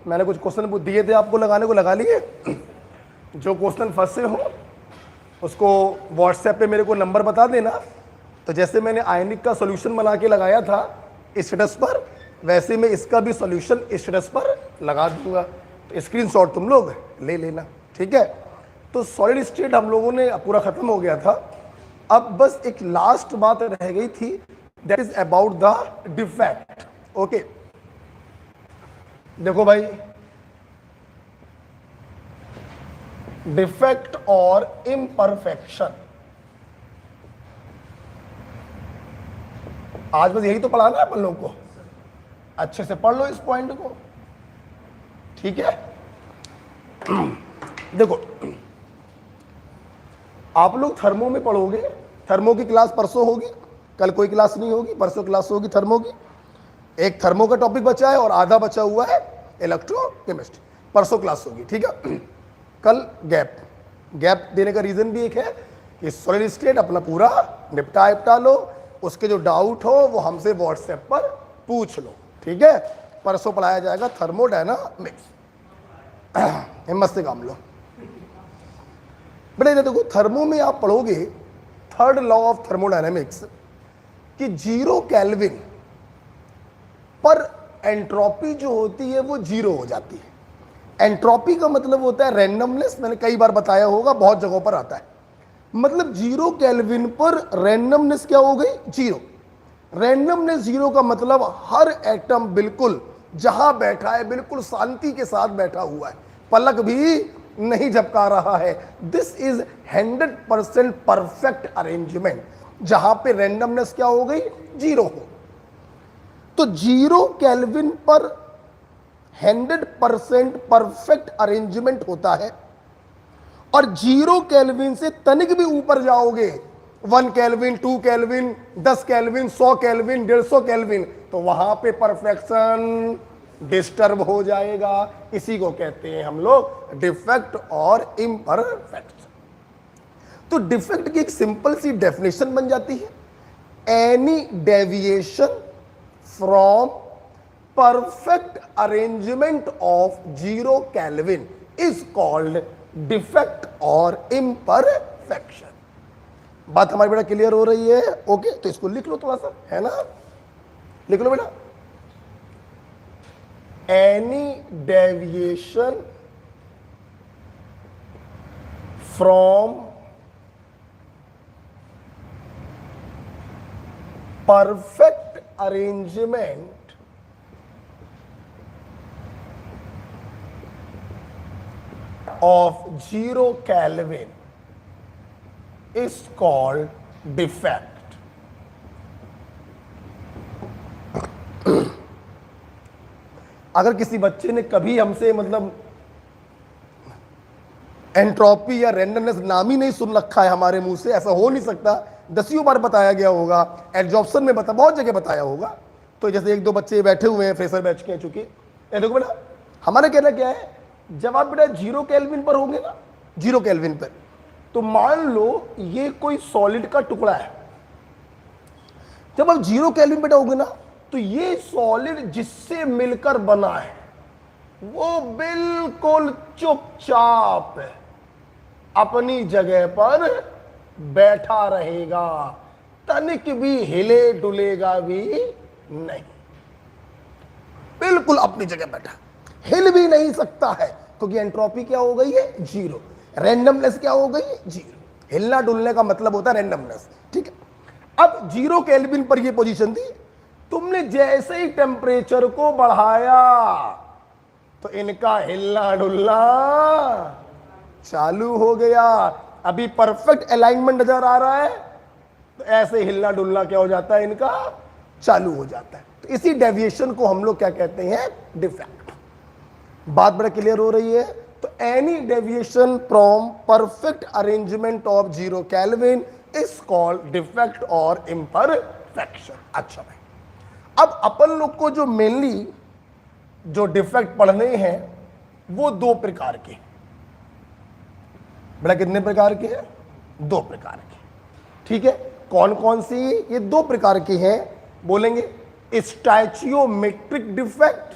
मैंने कुछ क्वेश्चन दिए थे आपको लगाने को, लगा लिए। जो क्वेश्चन फंसे हो उसको व्हाट्सएप पे मेरे को नंबर बता देना। तो जैसे मैंने आयनिक का सॉल्यूशन बना के लगाया था स्टेटस पर, वैसे मैं इसका भी सॉल्यूशन स्टेटस पर लगा दूंगा। तो स्क्रीनशॉट तुम लोग ले लेना, ठीक है। तो सॉलिड स्टेट हम लोगों ने पूरा खत्म हो गया था। अब बस एक लास्ट बात रह गई थी, that is about the defect. Okay, देखो भाई, डिफेक्ट और इम्परफेक्शन, आज बस यही तो पढ़ाना है अपन लोग को। अच्छे से पढ़ लो इस पॉइंट को, ठीक है। देखो, आप लोग थर्मो में पढ़ोगे, थर्मो की क्लास परसों होगी, कल कोई क्लास नहीं होगी, परसों क्लास होगी थर्मो की। एक थर्मो का टॉपिक बचा है और आधा बचा हुआ है इलेक्ट्रोकेमिस्ट्री, परसों क्लास होगी, ठीक है। कल गैप देने का रीजन भी एक है कि सॉलिड स्टेट अपना पूरा निपटा लो, उसके जो डाउट हो वो हमसे व्हाट्सएप पर पूछ लो, ठीक है। परसों पढ़ाया जाएगा थर्मोडायनामिक्स, हिम्मत से काम लो बेटे। देखो, थर्मो में आप पढ़ोगे थर्ड लॉ ऑफ थर्मोडायनामिक्स कि 0 केल्विन पर एंट्रोपी जो होती है वो 0 हो जाती है। एंट्रोपी का मतलब होता है रैंडमनेस, मैंने कई बार बताया होगा, बहुत जगहों पर आता है। मतलब 0 केल्विन पर रैंडमनेस क्या हो गई? 0। रैंडमनेस 0 का मतलब हर एटम बिल्कुल जहां बैठा है बिल्कुल शांति के साथ बैठा हुआ है, पलक भी नहीं झपका रहा है। दिस इज 100% परफेक्ट अरेंजमेंट, जहां पे रैंडमनेस क्या हो गई? 0 हो। तो 0 केल्विन पर 100% परफेक्ट अरेंजमेंट होता है। और 0 केल्विन से तनिक भी ऊपर जाओगे, 1 kelvin, 2 kelvin, 10 kelvin, 100 kelvin, 150 kelvin, तो वहां पे परफेक्शन डिस्टर्ब हो जाएगा। इसी को कहते हैं हम लोग डिफेक्ट और इम्परफेक्शन। तो डिफेक्ट की एक सिंपल सी डेफिनेशन बन जाती है, any deviation from perfect arrangement of 0 kelvin is called defect और इम्परफेक्शन। बात हमारी बेटा क्लियर हो रही है? ओके, तो इसको लिख लो थोड़ा सा, है ना, लिख लो बेटा। Any deviation from perfect arrangement of 0 Kelvin is called defect. अगर किसी बच्चे ने कभी हमसे मतलब एंट्रोपी या रैंडमनेस नाम ही नहीं सुन रखा है हमारे मुंह से, ऐसा हो नहीं सकता, 10 बार बताया गया होगा, एडजॉर्प्शन में बहुत जगह बताया होगा। तो जैसे 1-2 बच्चे बैठे हुए हैं फ्रेशर बैच के, चूंकि देखो बेटा, हमारा कहना क्या है, जब आप बेटा 0 केल्विन पर होंगे ना, 0 केल्विन पर, तो मान लो ये कोई सॉलिड का टुकड़ा है। जब आप 0 केल्विन पर होगे ना, तो ये सॉलिड जिससे मिलकर बना है वो बिल्कुल चुपचाप अपनी जगह पर बैठा रहेगा, तनिक भी हिले डुलेगा भी नहीं, बिल्कुल अपनी जगह बैठा, हिल भी नहीं सकता है, क्योंकि एंट्रोपी क्या हो गई है? 0। रैंडमनेस क्या हो गई? 0। हिलना डुलने का मतलब होता है रैंडमनेस, ठीक है। अब 0 केल्विन पर ये पोजीशन थी, तुमने जैसे ही टेम्परेचर को बढ़ाया तो इनका हिलना डुलना चालू हो गया। अभी परफेक्ट अलाइनमेंट नजर आ रहा है, तो ऐसे हिलना डुलना क्या हो जाता है? इनका चालू हो जाता है। तो इसी डेविएशन को हम लोग क्या कहते हैं? डिफेक्ट। बात बड़ा क्लियर हो रही है? तो any deviation from perfect arrangement of 0 kelvin is called defect और इम्परफेक्शन। अच्छा भाई, अब अपन लोग को जो मेनली जो डिफेक्ट पढ़ने हैं वो 2 प्रकार के। बेटा कितने प्रकार के हैं? 2 प्रकार के, ठीक है। कौन कौन सी? ये 2 प्रकार के हैं, बोलेंगे स्टैचियोमेट्रिक डिफेक्ट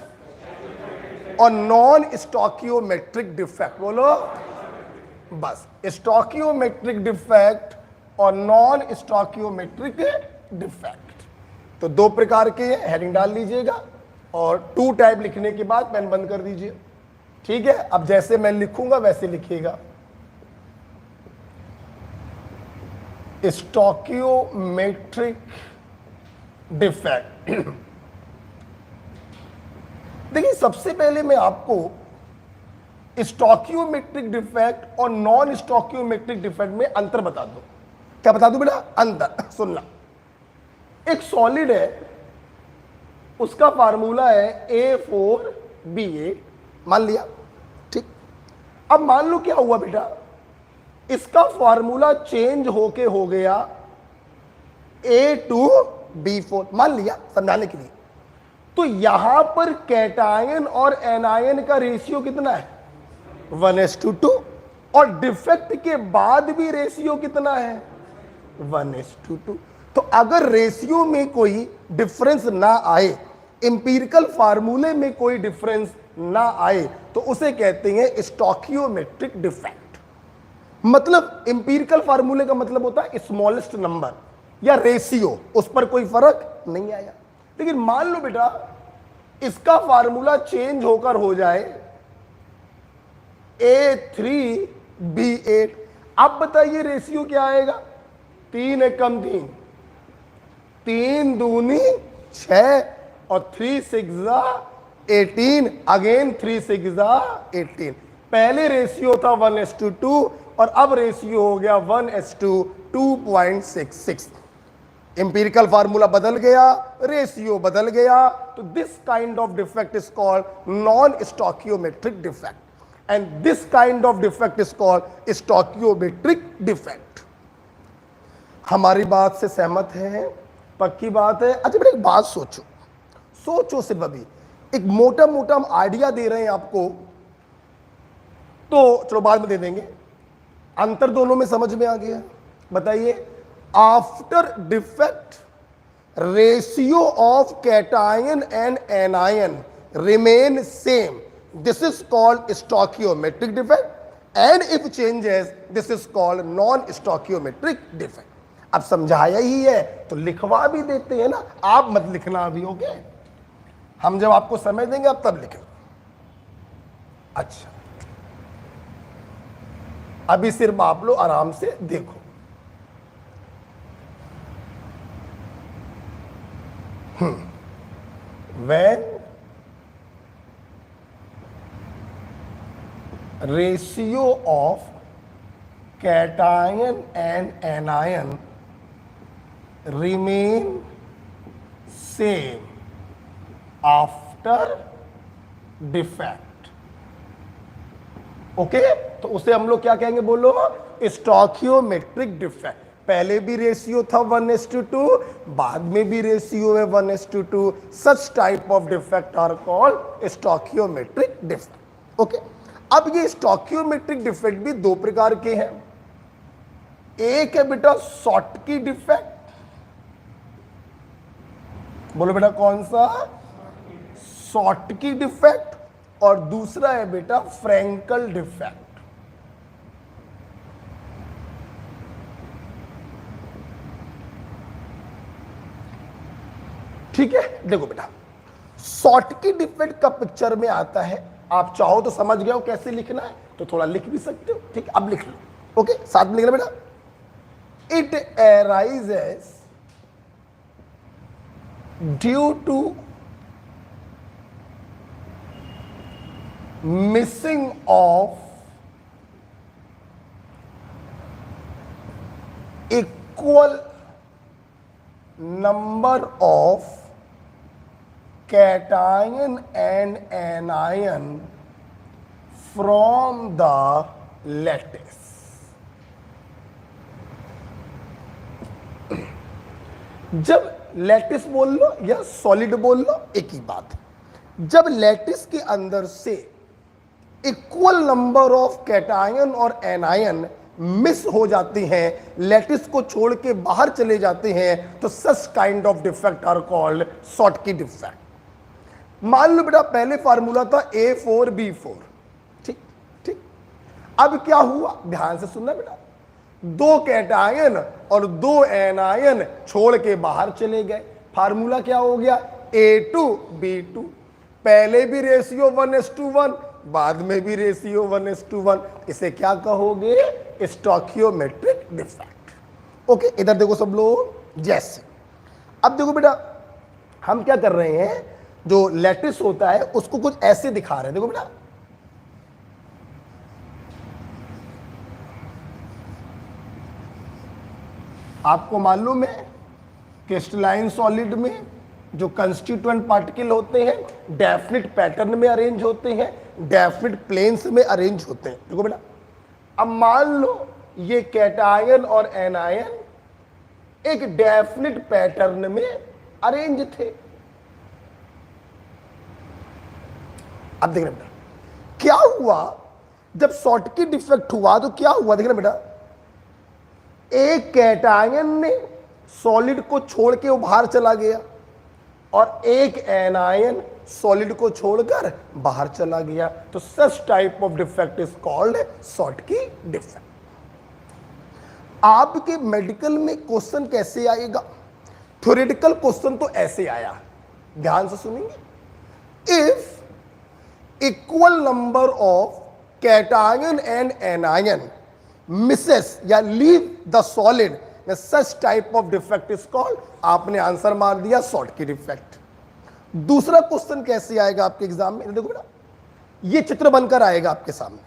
और नॉन स्टोकियोमेट्रिक डिफेक्ट। बोलो बस, स्टोकियोमेट्रिक डिफेक्ट और नॉन स्टोकियोमेट्रिक डिफेक्ट। तो दो प्रकार के हैं, हेडिंग डाल लीजिएगा और 2 टाइप लिखने के बाद पेन बंद कर दीजिए। ठीक है, अब जैसे मैं लिखूंगा वैसे लिखिएगा। स्टोकियोमेट्रिक डिफेक्ट। देखिए, सबसे पहले मैं आपको स्टोकियोमेट्रिक डिफेक्ट और नॉन स्टोकियोमेट्रिक डिफेक्ट में अंतर बता दूं। क्या बता दूं बेटा? अंतर सुनना। एक सॉलिड है, उसका फार्मूला है A4B8, मान लिया। ठीक, अब मान लो क्या हुआ बेटा, इसका फार्मूला चेंज होके हो गया A2B4, मान लिया समझाने के लिए। तो यहां पर कैटायन और एनायन का रेशियो कितना है? 1:2। और डिफेक्ट के बाद भी रेशियो कितना है? 1:2। तो अगर रेशियो में कोई डिफरेंस ना आए, इंपीरिकल फार्मूले में कोई डिफरेंस ना आए, तो उसे कहते हैं स्टोकियोमेट्रिक डिफेक्ट। मतलब इंपीरिकल फार्मूले का मतलब होता है स्मॉलेस्ट नंबर या रेशियो, उस पर कोई फर्क नहीं आया। लेकिन मान लो बेटा इसका फार्मूला चेंज होकर हो जाए A3B8, अब बताइए रेशियो क्या आएगा? 3 एकम 3, 3 दूनी 6 और 3 6 18, अगेन 3 6 18। पहले रेशियो था 1:2 और अब रेशियो हो गया 1:2.66। इंपीरिकल फार्मूला बदल गया, रेशियो बदल गया। तो this kind of defect is called non stoichiometric defect and this kind of defect is called stoichiometric defect. हमारी बात से सहमत है? पक्की बात है? अच्छा बेटा एक बात सोचो, सोचो सिर्फ अभी, एक मोटा मोटा हम आइडिया दे रहे हैं आपको, तो चलो बाद में दे देंगे। अंतर दोनों में समझ में आ गया? बताइए, after defect ratio of cation and anion remain same, this is called stoichiometric defect, and if changes this is called non stoichiometric defect. अब समझाया ही है तो लिखवा भी देते हैं ना, आप मत लिखना अभी, ओके? हम जब आपको समय देंगे आप तब लिखें। अच्छा, अभी सिर्फ आप लोग आराम से देखो। When ratio of cation and anion remain same after defect, okay? तो उसे हम लोग क्या कहेंगे? बोलो, स्टोकियोमेट्रिक डिफेक्ट। पहले भी रेशियो था 1:2, बाद में भी रेशियो है 1:2। Such type of defect are called stoichiometric defect, okay? अब ये स्टोकियोमेट्रिक डिफेक्ट भी 2 प्रकार के हैं। एक है बेटा शॉटकी डिफेक्ट, बोलो बेटा कौन सा? Schottky defect. और दूसरा है बेटा फ्रैंकल डिफेक्ट। ठीक है, देखो बेटा शॉटकी डिफेक्ट का पिक्चर में आता है। आप चाहो तो समझ गए हो कैसे लिखना है, तो थोड़ा लिख भी सकते हो। ठीक है, अब लिख लो, ओके? साथ में लिखना बेटा। It arises due to missing of equal number of cation and anion from the lattice। जब लैटिस बोल लो या सॉलिड बोल लो, एक ही बात है। जब लैटिस के अंदर से इक्वल नंबर ऑफ कैटायन और एनायन मिस हो जाती हैं, लैटिस को छोड़ के बाहर चले जाते हैं, तो such kind of defect are called Schottky defect. मान लो बेटा पहले फार्मूला था A4B4, ठीक ठीक। अब क्या हुआ, ध्यान से सुनना बेटा, दो कैटायन और दो एनायन छोड़ के बाहर चले गए, फार्मूला क्या हो गया A2B2। पहले भी रेशियो 1:1, बाद में भी रेशियो 1:1, इसे क्या कहोगे, स्टोकियोमेट्रिक डिफेक्ट। ओके, इधर देखो सब लोग, जैसे अब देखो बेटा हम क्या कर रहे हैं, जो लैटिस होता है उसको कुछ ऐसे दिखा रहे हैं। देखो बेटा आपको मालूम है क्रिस्टलाइन सॉलिड में जो कंस्टिट्यूएंट पार्टिकल होते हैं डेफिनिट पैटर्न में अरेंज होते हैं, डेफिनिट प्लेन्स में अरेंज होते हैं। देखो बेटा अब मान लो ये कैटायन और एनायन एक डेफिनिट पैटर्न में अरेंज थे। अब देखना बेटा क्या हुआ, जब शॉर्टकी डिफेक्ट हुआ तो क्या हुआ, देखना बेटा एक कैटायन ने सॉलिड को छोड़ के वो बाहर चला गया और एक एनायन सॉलिड को छोड़कर बाहर चला गया, तो such type of defect is called Schottky defect. आपके मेडिकल में क्वेश्चन कैसे आएगा, थ्योरेटिकल क्वेश्चन तो ऐसे आया, ध्यान से सुनेंगे। If equal number of cation and anion misses या leave the solid, such type of defect is called, आपने आंसर मार दिया शॉर्टकी डिफेक्ट। दूसरा क्वेश्चन कैसे आएगा आपके एग्जाम में, देखो बेटा ये चित्र बनकर आएगा आपके सामने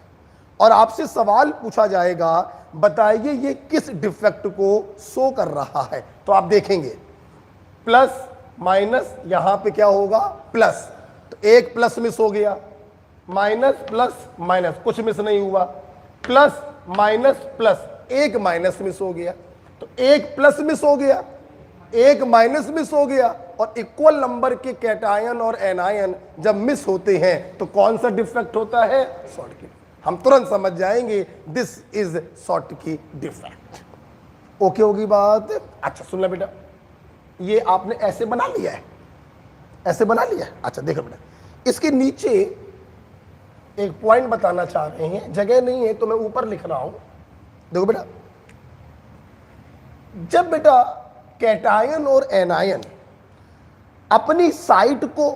और आपसे सवाल पूछा जाएगा, बताइए ये किस डिफेक्ट को शो कर रहा है। तो आप देखेंगे प्लस माइनस, यहां पे क्या होगा प्लस, तो एक प्लस मिस हो गया, माइनस प्लस माइनस कुछ मिस नहीं हुआ, प्लस माइनस प्लस एक माइनस मिस हो गया, तो एक प्लस मिस हो गया, एक माइनस मिस हो गया, और इक्वल नंबर के कैटायन और एनायन जब मिस होते हैं तो कौन सा डिफेक्ट होता है, शॉर्टकी। हम तुरंत समझ जाएंगे this is Schottky defect. Okay होगी बात। अच्छा सुनना बेटा, ये आपने ऐसे बना लिया है, ऐसे बना लिया है। अच्छा देखो बेटा इसके नीचे एक पॉइंट बताना चाह रहे हैं, जगह नहीं है तो मैं ऊपर लिख रहा हूं। देखो बेटा जब बेटा कैटायन और एनायन अपनी साइट को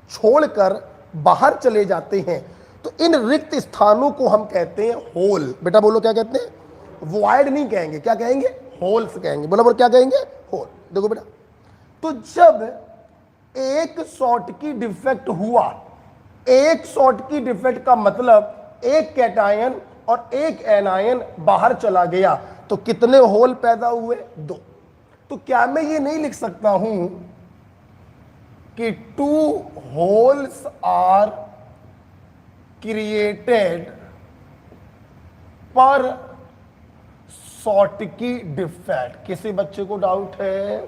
छोड़कर बाहर चले जाते हैं तो इन रिक्त स्थानों को हम कहते हैं होल। बेटा बोलो क्या कहते हैं, वॉइड नहीं कहेंगे, क्या कहेंगे, होल्स कहेंगे। बोलो बोलो क्या कहेंगे, होल। देखो बेटा तो जब एक शॉर्टकी डिफेक्ट हुआ, एक शॉर्टकी डिफेक्ट का मतलब एक कैटायन और एक एनायन बाहर चला गया तो कितने होल पैदा हुए, दो। तो क्या मैं ये नहीं लिख सकता हूं कि 2 होल्स आर क्रिएटेड पर शॉर्टकी डिफेक्ट। किसी बच्चे को डाउट है,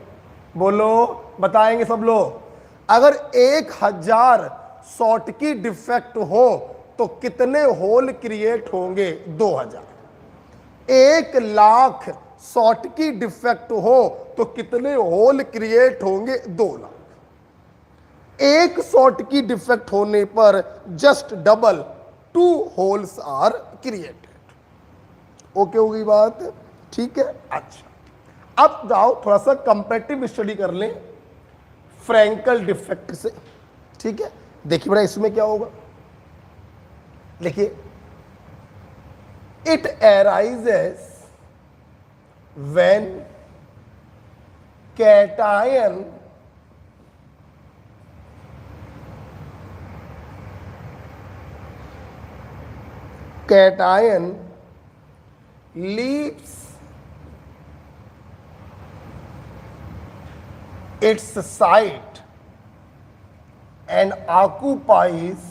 बोलो, बताएंगे सब लोग। अगर 1000 शॉर्टकी डिफेक्ट हो तो कितने होल क्रिएट होंगे, 2000। 1,00,000 शॉर्टकी डिफेक्ट हो तो कितने होल क्रिएट होंगे, 2,00,000। एक शॉर्टकी डिफेक्ट होने पर just double 2 holes are created. Okay होगी बात, ठीक है। अच्छा अब जाओ थोड़ा सा कंपैरेटिव स्टडी कर लें फ्रैंकल डिफेक्ट से, ठीक है। देखिए बड़ा इसमें क्या होगा, देखिए it arises when cation leaves its site and occupies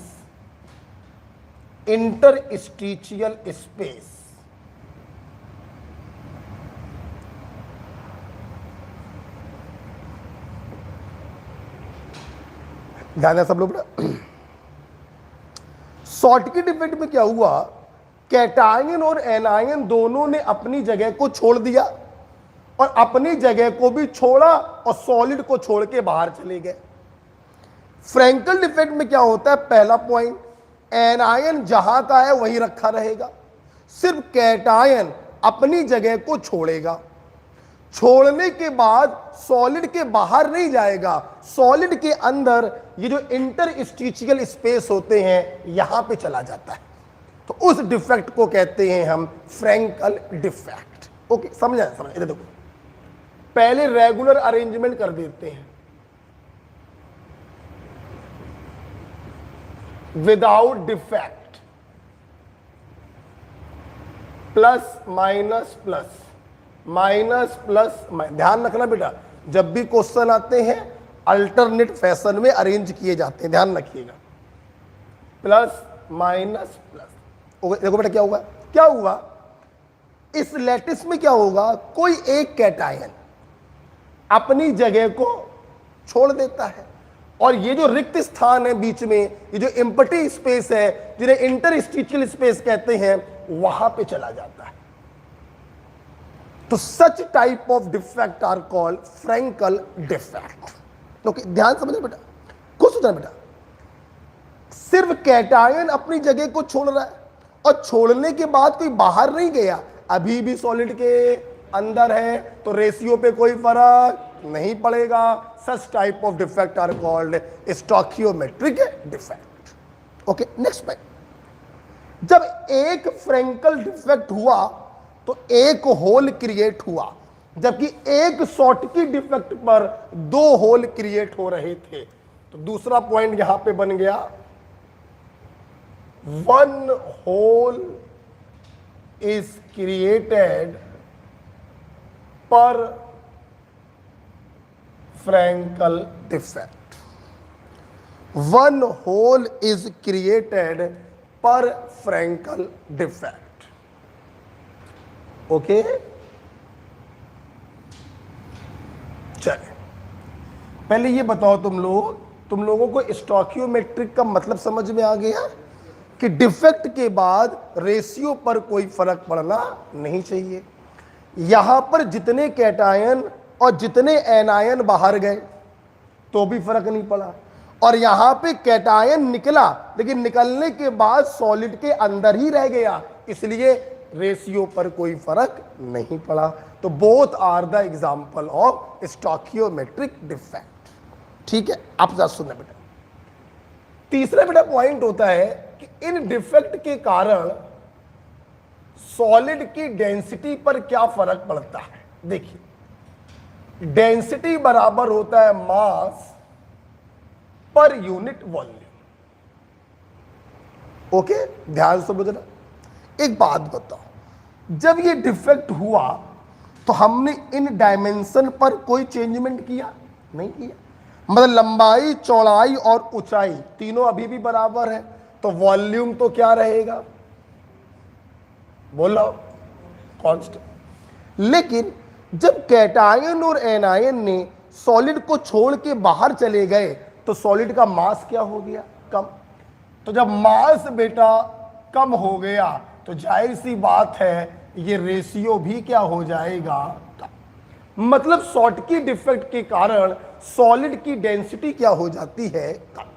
interstitial space. ध्यान है सब लोग। शॉर्टकी डिफेक्ट में क्या हुआ, कैटायन और एनायन दोनों ने अपनी जगह को छोड़ दिया और अपनी जगह को भी छोड़ा और सॉलिड को छोड़ के बाहर चले गए। फ्रैंकल डिफेक्ट में क्या होता है, पहला पॉइंट, एनायन जहां का है वहीं रखा रहेगा, सिर्फ कैटायन अपनी जगह को छोड़ेगा। छोड़ने के बाद सॉलिड के बाहर नहीं जाएगा, सॉलिड के अंदर ये जो इंटरस्टिशियल स्पेस होते हैं यहां पे चला जाता है। तो उस डिफेक्ट को कहते हैं हम फ्रैंकल डिफेक्ट। ओके, समझा? इधर देखो, पहले रेगुलर अरेंजमेंट कर देते हैं, without defect, plus minus plus minus plus. ध्यान रखना बेटा, जब भी क्वेश्चन आते हैं अल्टरनेट फैशन में अरेंज किए जाते हैं, ध्यान रखिएगा। Plus minus plus. देखो बेटा क्या हुआ, क्या हुआ, इस लैटिस में क्या होगा, कोई एक कैटायन अपनी जगह को छोड़ देता है और ये जो रिक्त स्थान है बीच में, ये जो एम्प्टी स्पेस है जिन्हें इंटरस्टिशियल स्पेस कहते हैं, वहां पे चला जाता है। तो such type of defect are called Frenkel defect. Okay, ध्यान समझना बेटा, कुछ सोचना बेटा, सिर्फ कैटायन अपनी जगह को छोड़ रहा है और छोड़ने के बाद कोई बाहर नहीं गया, अभी भी सॉलिड के अंदर है, तो रेशियो पे कोई फर्क नहीं पड़ेगा। Such type of defect are called stoichiometric defect. Okay, next point, जब एक फ्रैंकल डिफेक्ट हुआ तो एक होल क्रिएट हुआ, जबकि एक शॉर्टकी डिफेक्ट पर दो होल क्रिएट हो रहे थे। तो दूसरा पॉइंट यहां पे बन गया, वन होल इज क्रिएटेड पर Frenkel defect. One hole is created पर फ्रैंकल डिफेक्ट। ओके, चलिए पहले ये बताओ तुम लोगों को स्टोकियोमेट्रिक का मतलब समझ में आ गया कि डिफेक्ट के बाद रेशियो पर कोई फर्क पड़ना नहीं चाहिए। यहां पर जितने कैटायन और जितने एनायन बाहर गए तो भी फर्क नहीं पड़ा, और यहां पे कैटायन निकला लेकिन निकलने के बाद सॉलिड के अंदर ही रह गया, इसलिए रेशियो पर कोई फर्क नहीं पड़ा। तो both are the example of stoichiometric defect. ठीक है, आप जरा सुनना बेटा। तीसरा बेटा पॉइंट होता है कि इन डिफेक्ट के कारण सॉलिड की डेंसिटी पर क्या फर्क पड़ता है। देखिए, डेंसिटी बराबर होता है मास पर यूनिट वॉल्यूम। ओके, ध्यान से समझना। एक बात बताओ, जब ये डिफेक्ट हुआ तो हमने इन डायमेंशन पर कोई चेंजमेंट किया नहीं किया, मतलब लंबाई, चौड़ाई और ऊंचाई तीनों अभी भी बराबर है, तो वॉल्यूम तो क्या रहेगा, बोलो, कांस्टेंट। लेकिन जब कैटायन और एनायन ने सॉलिड को छोड़ के बाहर चले गए तो सॉलिड का मास क्या हो गया, कम। तो जब मास बेटा कम हो गया तो जाहिर सी बात है ये रेशियो भी क्या हो जाएगा, कम। मतलब शॉर्टकी डिफेक्ट के कारण सॉलिड की डेंसिटी क्या हो जाती है, कम।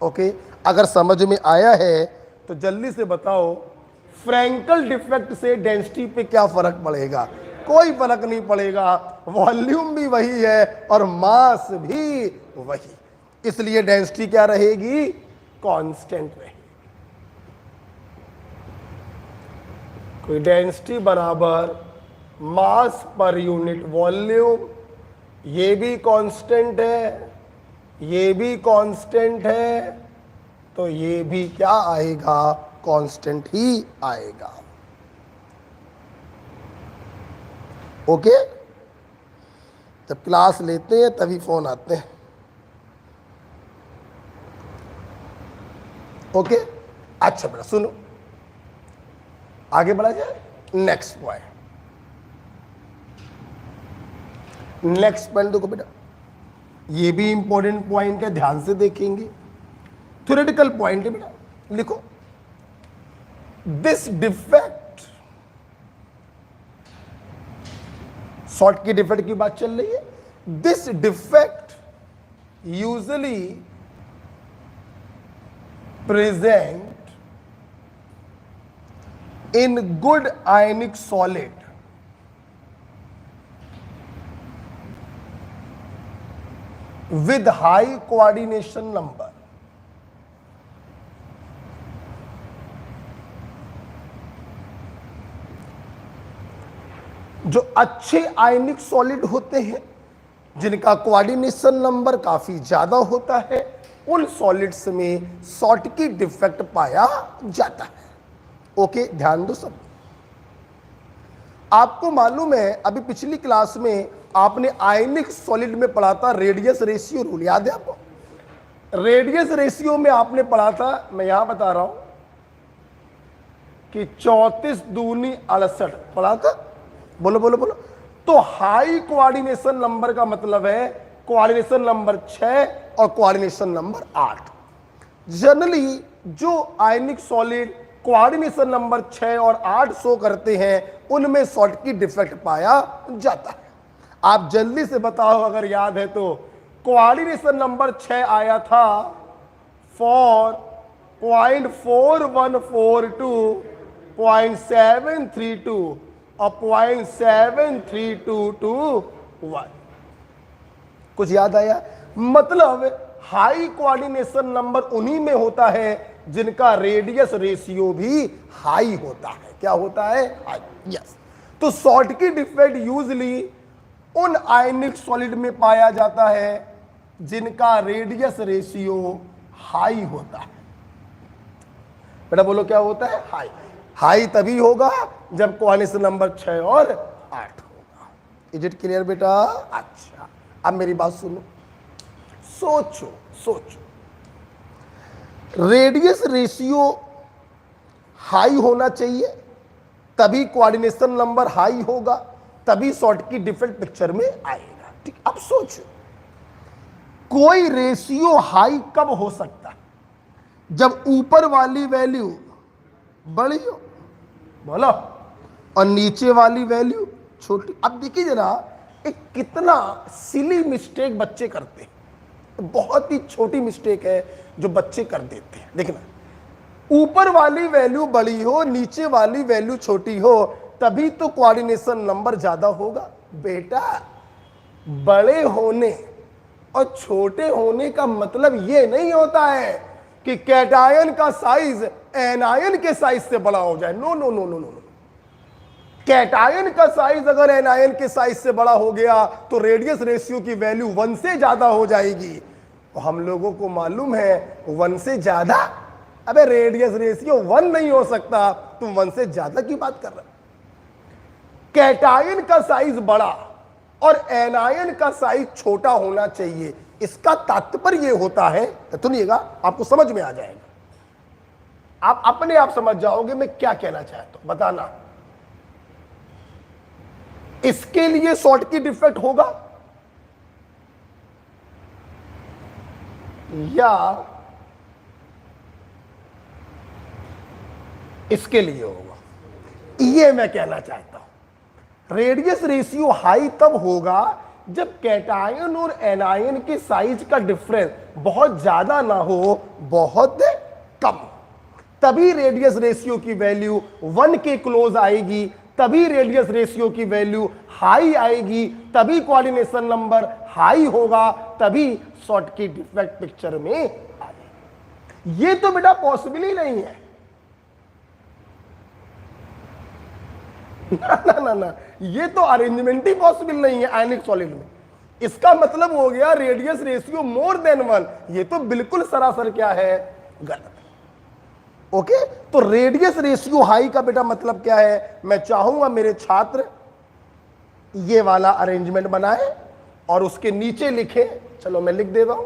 ओके, अगर समझ में आया है तो जल्दी से बताओ, फ्रैंकल डिफेक्ट से डेंसिटी पे क्या फर्क पड़ेगा, कोई फर्क नहीं पड़ेगा, वॉल्यूम भी वही है और मास भी वही, इसलिए डेंसिटी क्या रहेगी, कांस्टेंट रहेगी। कोई डेंसिटी बराबर मास पर यूनिट वॉल्यूम, ये भी कांस्टेंट है, ये भी कांस्टेंट है, तो ये भी क्या आएगा, कांस्टेंट ही आएगा। ओके, जब क्लास लेते हैं तभी फोन आते हैं। ओके, अच्छा बेटा सुनो, आगे बढ़ा जाए। नेक्स्ट पॉइंट, नेक्स्ट पॉइंट देखो बेटा, ये भी इंपॉर्टेंट पॉइंट है, ध्यान से देखेंगे, थ्योरेटिकल पॉइंट है बेटा। लिखो, दिस डिफेक्ट, शॉर्ट की डिफेक्ट की बात चल रही है, this defect usually present in good ionic solid with high coordination number. जो अच्छे आयनिक सॉलिड होते हैं, जिनका कोऑर्डिनेशन नंबर काफी ज्यादा होता है, उन सॉलिड्स में शॉर्टकी डिफेक्ट पाया जाता है। ओके, ध्यान दो सब। आपको मालूम है अभी पिछली क्लास में आपने आयनिक सॉलिड में पढ़ा था रेडियस रेशियो रूल, याद है आपको? रेडियस रेशियो में आपने पढ़ा था, मैं यहां बता रहा हूं कि 34 दूनी 68 पढ़ा था। बोलो बोलो बोलो। तो हाई कोऑर्डिनेशन नंबर का मतलब है कोऑर्डिनेशन नंबर 6 और कोऑर्डिनेशन नंबर 8। जनरली जो आयनिक सॉलिड कोऑर्डिनेशन नंबर 6 और 8 शो करते हैं, उनमें शॉर्टकी डिफेक्ट पाया जाता है। आप जल्दी से बताओ अगर याद है तो। कोऑर्डिनेशन नंबर 6 आया था फॉर 0.4142, 0.732 और 0.732221। कुछ याद आया? मतलब हाई कोऑर्डिनेशन नंबर उन्हीं में होता है जिनका रेडियस रेशियो भी हाई होता है। क्या होता है? हाई। यस। तो शॉर्टकी डिफेक्ट यूजली उन आयनिक सॉलिड में पाया जाता है जिनका रेडियस रेशियो हाई होता है। बेटा बोलो क्या होता है? हाई। हाई तभी होगा जब कोऑर्डिनेशन नंबर 6 और 8 होगा। इज इट क्लियर बेटा? अच्छा, अब मेरी बात सुनो, सोचो सोचो। रेडियस रेशियो हाई होना चाहिए, तभी कोऑर्डिनेशन नंबर हाई होगा, तभी शॉर्टकी डिफेक्ट पिक्चर में आएगा। ठीक, अब सोचो कोई रेशियो हाई कब हो सकता है? जब ऊपर वाली वैल्यू बड़ी हो, बोलो, और नीचे वाली वैल्यू छोटी। अब देखिए जरा, एक कितना सिली मिस्टेक बच्चे करते हैं। बहुत ही छोटी मिस्टेक है जो बच्चे कर देते हैं। देखना, ऊपर वाली वैल्यू बड़ी हो, नीचे वाली वैल्यू छोटी हो, तभी तो कोऑर्डिनेशन नंबर ज्यादा होगा। बेटा, बड़े होने और छोटे होने का मतलब ये नहीं होता है कि कैटायन का साइज एनायन के साइज से बड़ा हो जाए। No no no no no. Cation का साइज अगर एनायन के साइज से बड़ा हो गया तो रेडियस रेशियो की वैल्यू 1 से ज्यादा हो जाएगी। तो हम लोगों को मालूम है 1 से ज्यादा, अबे रेडियस रेशियो 1 नहीं हो सकता, तुम 1 से ज्यादा की बात कर रहे हो। कैटायन का साइज बड़ा और एनायन का साइज छोटा होना चाहिए। इसका तात्पर्य यह होता है, सुनिएगा आपको समझ में आ जाएगा, आप अपने आप समझ जाओगे मैं क्या कहना चाहता हूं। बताना, इसके लिए शॉर्टकी डिफेक्ट होगा या इसके लिए होगा, ये मैं कहना चाहता हूं। रेडियस रेशियो हाई तब होगा जब कैटायन और एनायन के साइज का डिफरेंस बहुत ज्यादा ना हो, बहुत कम, तभी रेडियस रेशियो की वैल्यू 1 के क्लोज आएगी, तभी रेडियस रेशियो की वैल्यू हाई आएगी, तभी कोऑर्डिनेशन नंबर हाई होगा, तभी शॉर्टकी डिफेक्ट पिक्चर में आएगा। ये तो बेटा पॉसिबल ही नहीं है। ना ना ना ना, ये तो अरेंजमेंट ही पॉसिबल नहीं है आयनिक सॉलिड में। इसका मतलब हो गया रेडियस रेशियो मोर देन 1। ये तो बिल्कुल सरासर क्या है? गलत। ओके, तो रेडियस रेशियो हाई का बेटा मतलब क्या है? मैं चाहूंगा मेरे छात्र ये वाला अरेंजमेंट बनाए और उसके नीचे लिखे, चलो मैं लिख देता हूं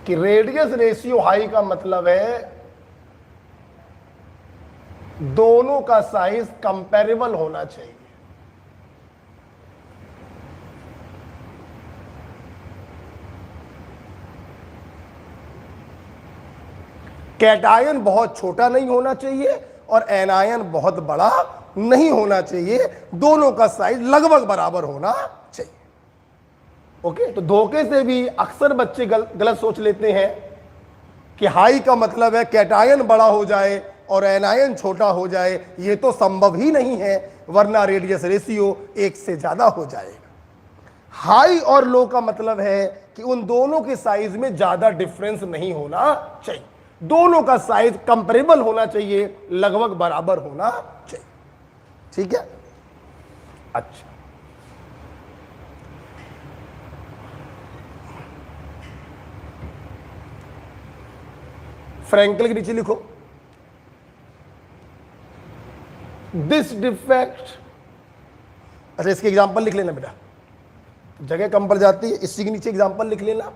कि रेडियस रेशियो हाई का मतलब है दोनों का साइज कंपेरेबल होना चाहिए। कैटायन बहुत छोटा नहीं होना चाहिए और एनायन बहुत बड़ा नहीं होना चाहिए, दोनों का साइज लगभग बराबर होना चाहिए। ओके, तो धोखे से भी अक्सर बच्चे गलत सोच लेते हैं कि हाई का मतलब है कैटायन बड़ा हो जाए और एनायन छोटा हो जाए। ये तो संभव ही नहीं है, वरना रेडियस रेशियो 1 से ज्यादा हो जाएगा। हाई और लो का मतलब है कि उन दोनों के साइज में ज्यादा डिफरेंस नहीं होना चाहिए, दोनों का साइज कंपेरेबल होना चाहिए, लगभग बराबर होना चाहिए। ठीक है, अच्छा, फ्रैंकल के नीचे लिखो दिस डिफेक्ट। अच्छा, इसके एग्जांपल लिख लेना बेटा, जगह कम पड़ जाती है, इसी के नीचे एग्जांपल लिख लेना।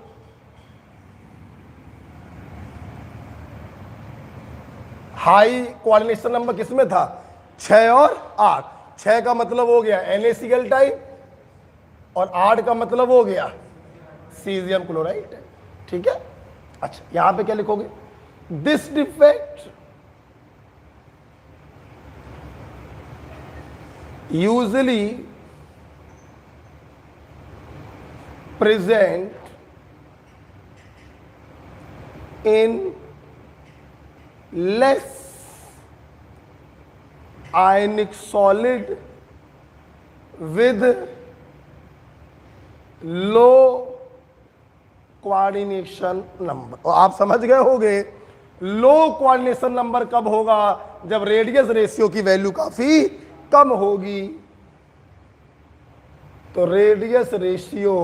हाई कोऑर्डिनेशन नंबर किसमें था? 6 और 8। 6 का मतलब हो गया NaCl टाइप और 8 का मतलब हो गया सीजियम क्लोराइड। ठीक है, अच्छा, यहां पे क्या लिखोगे? This defect usually present in less ionic solid with low coordination number। और आप समझ गए होंगे लो कोऑर्डिनेशन नंबर कब होगा? जब रेडियस रेशियो की वैल्यू काफी कम होगी। तो रेडियस रेशियो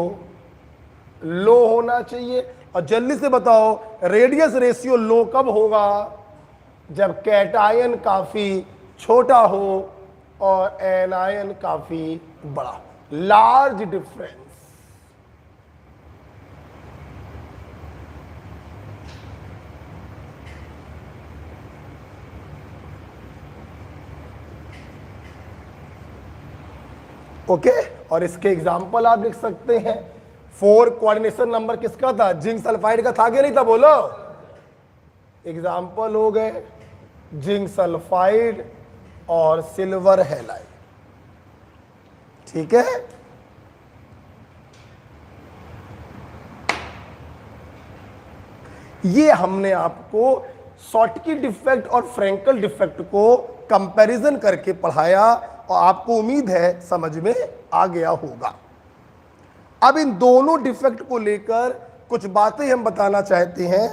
लो होना चाहिए। और जल्दी से बताओ रेडियस रेशियो लो कब होगा? जब कैटायन काफी छोटा हो और एनायन काफी बड़ा हो, लार्ज डिफरेंस। ओके, और इसके एग्जाम्पल आप लिख सकते हैं। 4 कोऑर्डिनेशन नंबर किसका था? जिंक सल्फाइड का था कि नहीं था? बोलो। एग्जाम्पल हो गए जिंक सल्फाइड और सिल्वर हैलाइड। ठीक है, ये हमने आपको शॉर्टकी डिफेक्ट और फ्रैंकल डिफेक्ट को कंपैरिजन करके पढ़ाया और आपको उम्मीद है समझ में आ गया होगा। अब इन दोनों डिफेक्ट को लेकर कुछ बातें हम बताना चाहते हैं।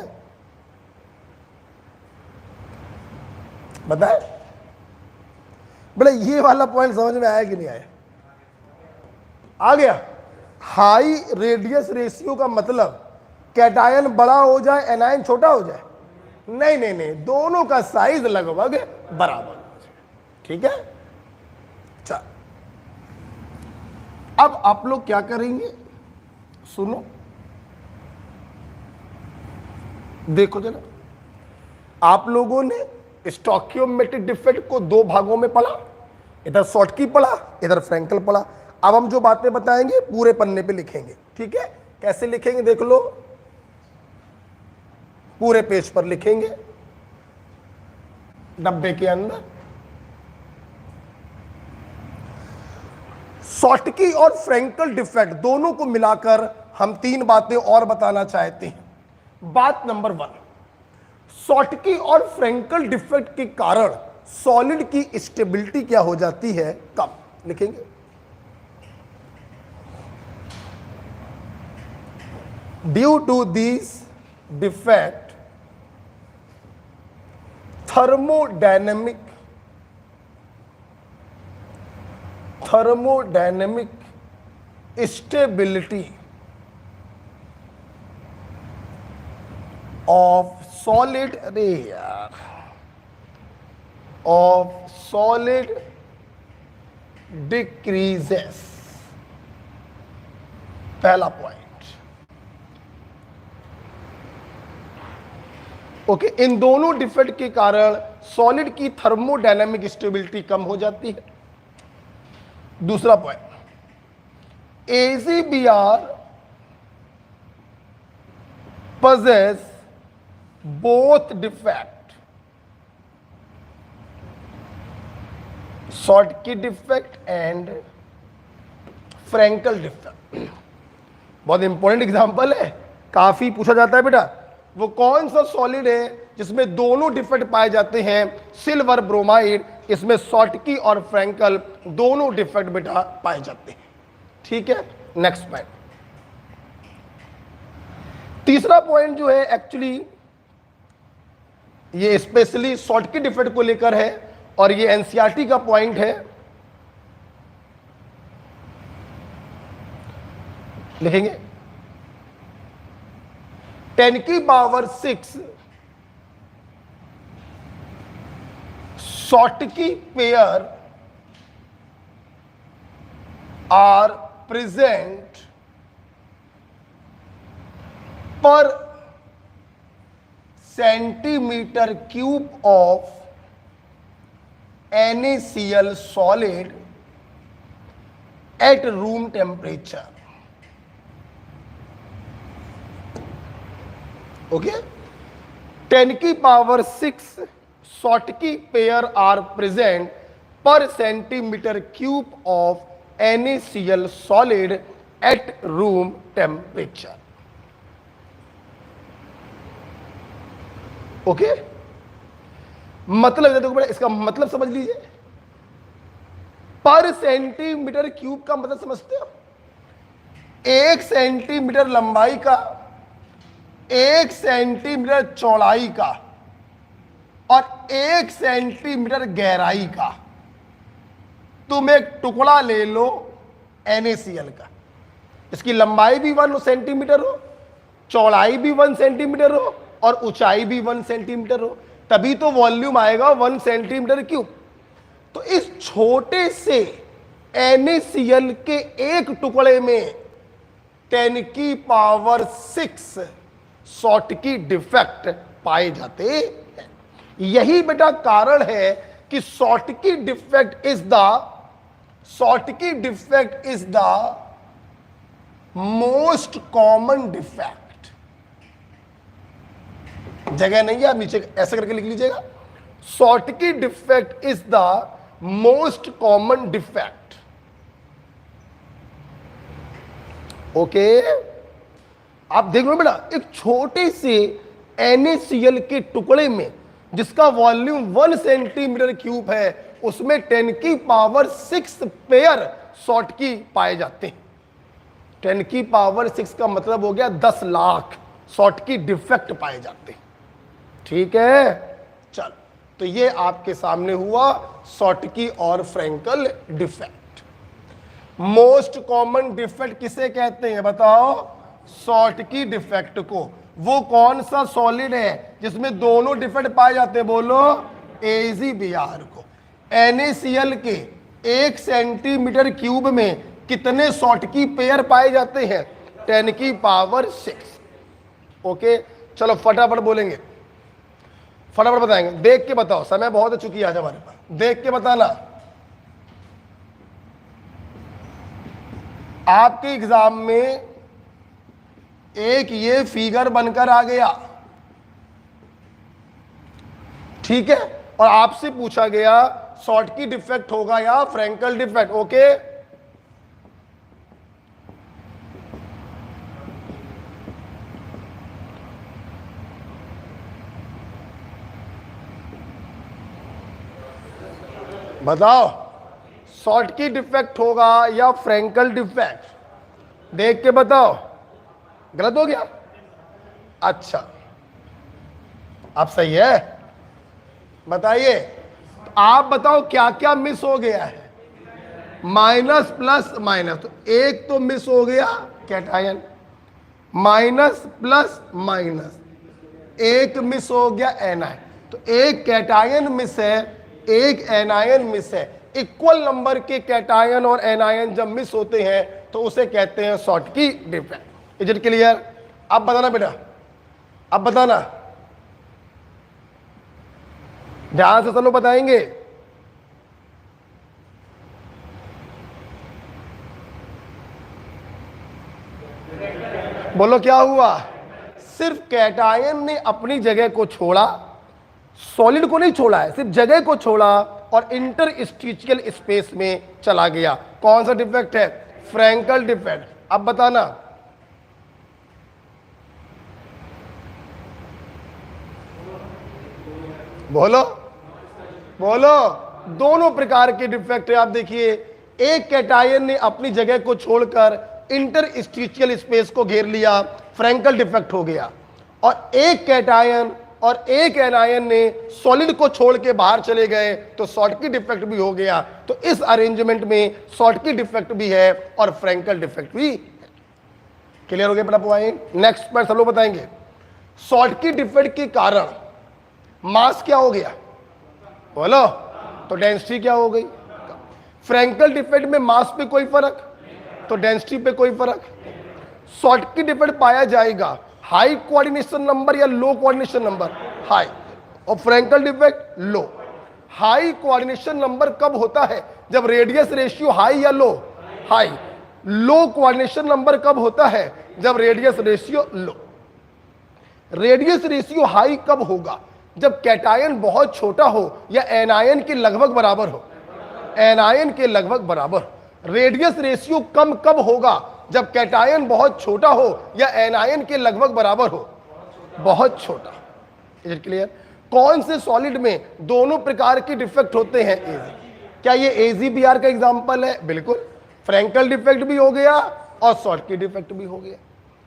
बताएं बोले ये वाला पॉइंट समझ में आया कि नहीं आया? आ गया। हाई रेडियस रेशियो का मतलब कैटायन बड़ा हो जाए एनायन छोटा हो जाए? नहीं नहीं नहीं, दोनों का साइज लगभग बराबर हो जाए। ठीक है, चल अब आप लोग क्या करेंगे, सुनो, देखो जरा। आप लोगों ने स्टोइकियोमेट्रिक डिफेक्ट को 2 भागों में पढ़ा, इधर शॉर्टकी पढ़ा, इधर फ्रैंकल पढ़ा। अब हम जो बातें बताएंगे पूरे पन्ने पे लिखेंगे। ठीक है, कैसे लिखेंगे देख लो, पूरे पेज पर लिखेंगे, डब्बे के अंदर। शॉर्टकी और फ्रैंकल डिफेक्ट दोनों को मिलाकर हम 3 बातें और बताना चाहते हैं। बात नंबर 1, शॉर्टकी और फ्रैंकल डिफेक्ट के कारण सॉलिड की स्टेबिलिटी क्या हो जाती है, कम। लिखेंगे due to this defect thermodynamic stability of solid decreases। पहला पॉइंट। ओके, इन दोनों डिफेक्ट के कारण सॉलिड की थर्मोडायनामिक स्टेबिलिटी कम हो जाती है। दूसरा point, AgBr possess both defect, Schottky defect and Frankel defect। बहुत इंपॉर्टेंट एग्जांपल है, काफी पूछा जाता है बेटा। वो कौन सा सॉलिड है जिसमें दोनों डिफेक्ट पाए जाते हैं, सिल्वर ब्रोमाइड, इसमें शॉटकी और फ्रैंकल दोनों डिफेक्ट बेटा पाए जाते हैं। ठीक है, नेक्स्ट पॉइंट। तीसरा पॉइंट जो है एक्चुअली ये स्पेशली शॉटकी डिफेक्ट को लेकर है और ये एनसीईआरटी का पॉइंट है, लिखेंगे 10 की power 6 Schottky pair are present per centimetre cube of NaCl solid at room temperature. Okay, 10 की power 6 Schottky pair are present per centimetre cube of NaCl solid at room temperature. Okay, मतलब देखो बेटा, इसका मतलब समझ लीजिए। पर सेंटीमीटर क्यूब का मतलब समझते हो, 1 सेंटीमीटर लंबाई का, 1 सेंटीमीटर चौड़ाई का और 1 सेंटीमीटर गहराई का तुम एक टुकड़ा ले लो NaCl का, इसकी लंबाई भी 1 सेंटीमीटर हो, चौड़ाई भी 1 सेंटीमीटर हो और ऊंचाई भी 1 सेंटीमीटर हो, तभी तो वॉल्यूम आएगा 1 सेंटीमीटर क्यूब। तो इस छोटे से NaCl के एक टुकड़े में 10 की पावर 6 शॉटकी डिफेक्ट पाए जाते हैं। यही बेटा कारण है कि Schottky defect is the most common defect. जगह नहीं है, आप नीचे ऐसा करके लिख लीजिएगा, Schottky defect is the most common defect. Okay, आप देख लो बेटा, एक छोटे से NaCl के टुकड़े में जिसका वॉल्यूम 1 सेंटीमीटर क्यूब है, उसमें 10 की पावर 6 पेयर शॉटकी पाए जाते हैं। 10 की पावर 6 का मतलब हो गया 10 लाख शॉटकी डिफेक्ट पाए जाते हैं। ठीक है, चल, तो ये आपके सामने हुआ शॉटकी और Frenkel defect. Most common defect किसे कहते हैं बताओ? शॉटकी डिफेक्ट को। वो कौन सा सॉलिड है जिसमें दोनों डिफेक्ट पाए जाते हैं? बोलो, AgBr को। NaCl के 1 सेंटीमीटर क्यूब में कितने शॉटकी पेयर पाए जाते हैं? 10 की पावर 6। ओके, चलो फटाफट बोलेंगे, फटाफट बताएंगे। देख के बताओ, समय बहुत हो चुकी है आज हमारे पास, देख के बताना। आपके एग्जाम में एक ये फिगर बनकर आ गया, ठीक है, और आपसे पूछा गया शॉटकी डिफेक्ट होगा या फ्रैंकल डिफेक्ट। ओके, बताओ शॉटकी डिफेक्ट होगा या फ्रैंकल डिफेक्ट? देख के बताओ। गलत हो गया? अच्छा, आप सही है, बताइए। आप बताओ क्या क्या मिस हो गया है? माइनस प्लस माइनस, तो एक तो मिस हो गया कैटायन, माइनस प्लस माइनस, एक मिस हो गया एनायन। तो एक कैटायन मिस है, एक एनायन मिस है। इक्वल नंबर के कैटायन और एनायन जब मिस होते हैं तो उसे कहते हैं Schottky defect. Is it clear? अब बताना बेटा, अब बताना, ध्यान से सब लोग बताएंगे। बोलो क्या हुआ? सिर्फ कैटायन ने अपनी जगह को छोड़ा, सॉलिड को नहीं छोड़ा है, सिर्फ जगह को छोड़ा और इंटरस्टिशियल स्पेस में चला गया। कौन सा डिफेक्ट है? Frenkel defect. अब बताना, बोलो बोलो, दोनों प्रकार के डिफेक्ट है। आप देखिए, एक कैटायन ने अपनी जगह को छोड़कर इंटरस्टिशियल स्पेस को घेर लिया, फ्रैंकल डिफेक्ट हो गया। और एक कैटायन और एक एनायन ने सॉलिड को छोड़ के बाहर चले गए तो शॉर्टकी डिफेक्ट भी हो गया। तो इस अरेंजमेंट में शॉर्टकी डिफेक्ट भी है और फ्रैंकल डिफेक्ट भी। क्लियर हो गया बड़ा पॉइंट? नेक्स्ट पॉइंट सब लोग बताएंगे। शॉर्टकी डिफेक्ट के कारण मास क्या हो गया? बोलो। तो डेंसिटी क्या हो गई? फ्रैंकल डिफेक्ट में मास पे कोई फर्क, तो डेंसिटी पे कोई फर्क। शॉर्टकी डिफेक्ट पाया जाएगा हाई कोऑर्डिनेशन नंबर या लो कोऑर्डिनेशन नंबर? हाई। और फ्रैंकल डिफेक्ट लो। हाई कोऑर्डिनेशन नंबर कब होता है? जब रेडियस रेशियो हाई या लो? हाई। लो कोऑर्डिनेशन नंबर कब होता है? जब रेडियस रेशियो लो। रेडियस रेशियो हाई कब होगा? जब कैटायन बहुत छोटा हो या एनायन के लगभग बराबर हो। एनायन के लगभग बराबर। रेडियस रेशियो कम कब होगा? जब कैटायन बहुत छोटा हो या एनायन के लगभग बराबर हो। बहुत छोटा। Is it clear? कौन से सॉलिड में दोनों प्रकार के डिफेक्ट होते हैं? एजी। क्या ये AgBr का एग्जांपल है? बिल्कुल। फ्रैंकल डिफेक्ट भी हो गया और शॉर्टकी डिफेक्ट भी हो गया।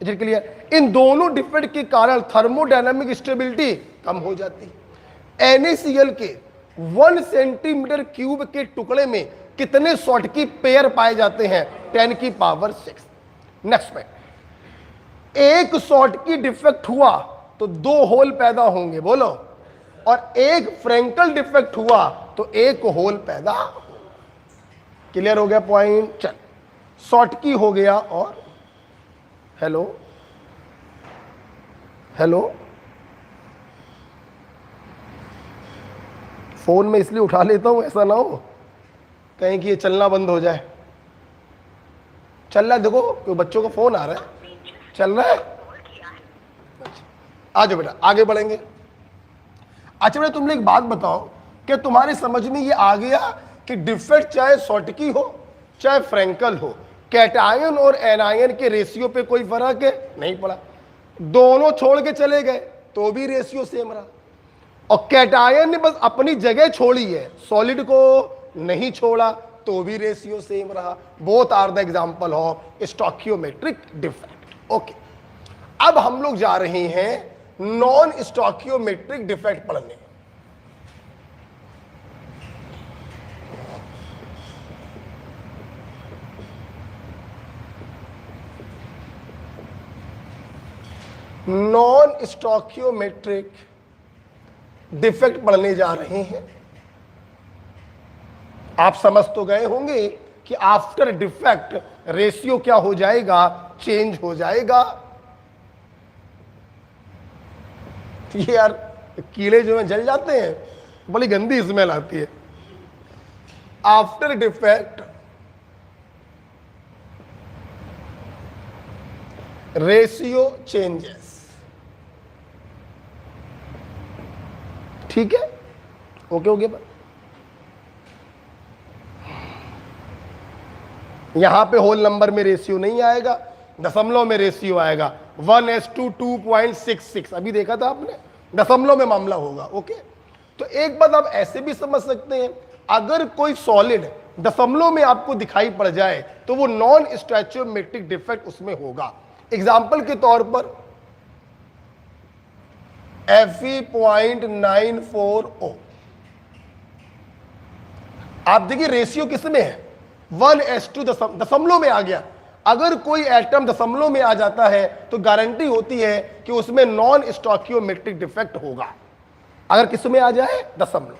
Is it clear? इन दोनों डिफेक्ट के कारण थर्मोडायनामिक स्टेबिलिटी कम हो जाती है। NaCl के 1 सेंटीमीटर क्यूब के टुकड़े में कितने शॉर्टकी पेयर पाए जाते हैं? 10 की पावर 6। नेक्स्ट में, एक शॉर्टकी डिफेक्ट हुआ तो 2 होल पैदा होंगे। बोलो। और एक फ्रैंकल डिफेक्ट हुआ तो 1 होल पैदा। क्लियर हो गया पॉइंट? चल, शॉर्टकी हो गया। और हेलो हेलो, फोन में इसलिए उठा लेता हूं, ऐसा ना हो कहीं कि ये चलना बंद हो जाए। चल रहा है, देखो कोई बच्चों का फोन आ रहा है। चल रहा है? आ जाओ बेटा, आगे बढ़ेंगे। अच्छा बेटा, तुमने एक बात बताओ कि तुम्हारी समझ में ये आ गया कि डिफेक्ट चाहे शॉर्टकी हो चाहे फ्रैंकल हो, कैटायन और एनायन के रेशियो पे कोई फर्क है? नहीं पड़ा। दोनों छोड़ के चले गए तो भी रेशियो सेम रहा। और कैटायन ने बस अपनी जगह छोड़ी है, सॉलिड को नहीं छोड़ा तो भी रेशियो सेम रहा। Both are the example of stoichiometric defect. Okay, अब हम लोग जा रहे हैं नॉन स्टोकियोमेट्रिक डिफेक्ट पढ़ने। नॉन स्टोकियोमेट्रिक डिफेक्ट पढ़ने जा रहे हैं। आप समझ तो गए होंगे कि आफ्टर डिफेक्ट रेशियो क्या हो जाएगा? चेंज हो जाएगा। ये यार कीड़े जो है जल जाते हैं, बड़ी गंदी स्मेल आती है। After defect ratio changes. ठीक है? ओके हो गया। यहां पे होल नंबर में रेशियो नहीं आएगा, दशमलव में रेशियो आएगा। 1:2 2.66 अभी देखा था आपने, दशमलव में मामला होगा। ओके, तो एक बात आप ऐसे भी समझ सकते हैं, अगर कोई सॉलिड दशमलव में आपको दिखाई पड़ जाए तो वो नॉन स्टोइचियोमेट्रिक डिफेक्ट उसमें होगा। एग्जाम्पल के तौर पर Fe.940। आप देखिए रेशियो किसमें है? 1:2 दशमलव में आ गया। अगर कोई एटम दशमलव में आ जाता है तो गारंटी होती है कि उसमें नॉन स्टोकियोमेट्रिक डिफेक्ट होगा। अगर किसमें आ जाए? दशमलव।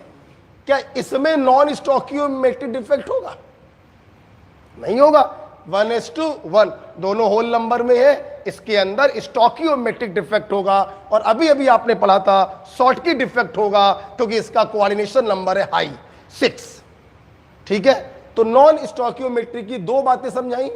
क्या इसमें नॉन स्टोकियोमेट्रिक डिफेक्ट होगा? नहीं होगा। 1:1 दोनों होल नंबर में है, इसके अंदर स्टोकियोमेट्रिक डिफेक्ट होगा। और अभी अभी आपने पढ़ा था शॉर्टकी डिफेक्ट होगा क्योंकि इसका कोऑर्डिनेशन नंबर है हाई 6। ठीक है? तो नॉन स्टोकियोमेट्रिक की 2 बातें समझाई।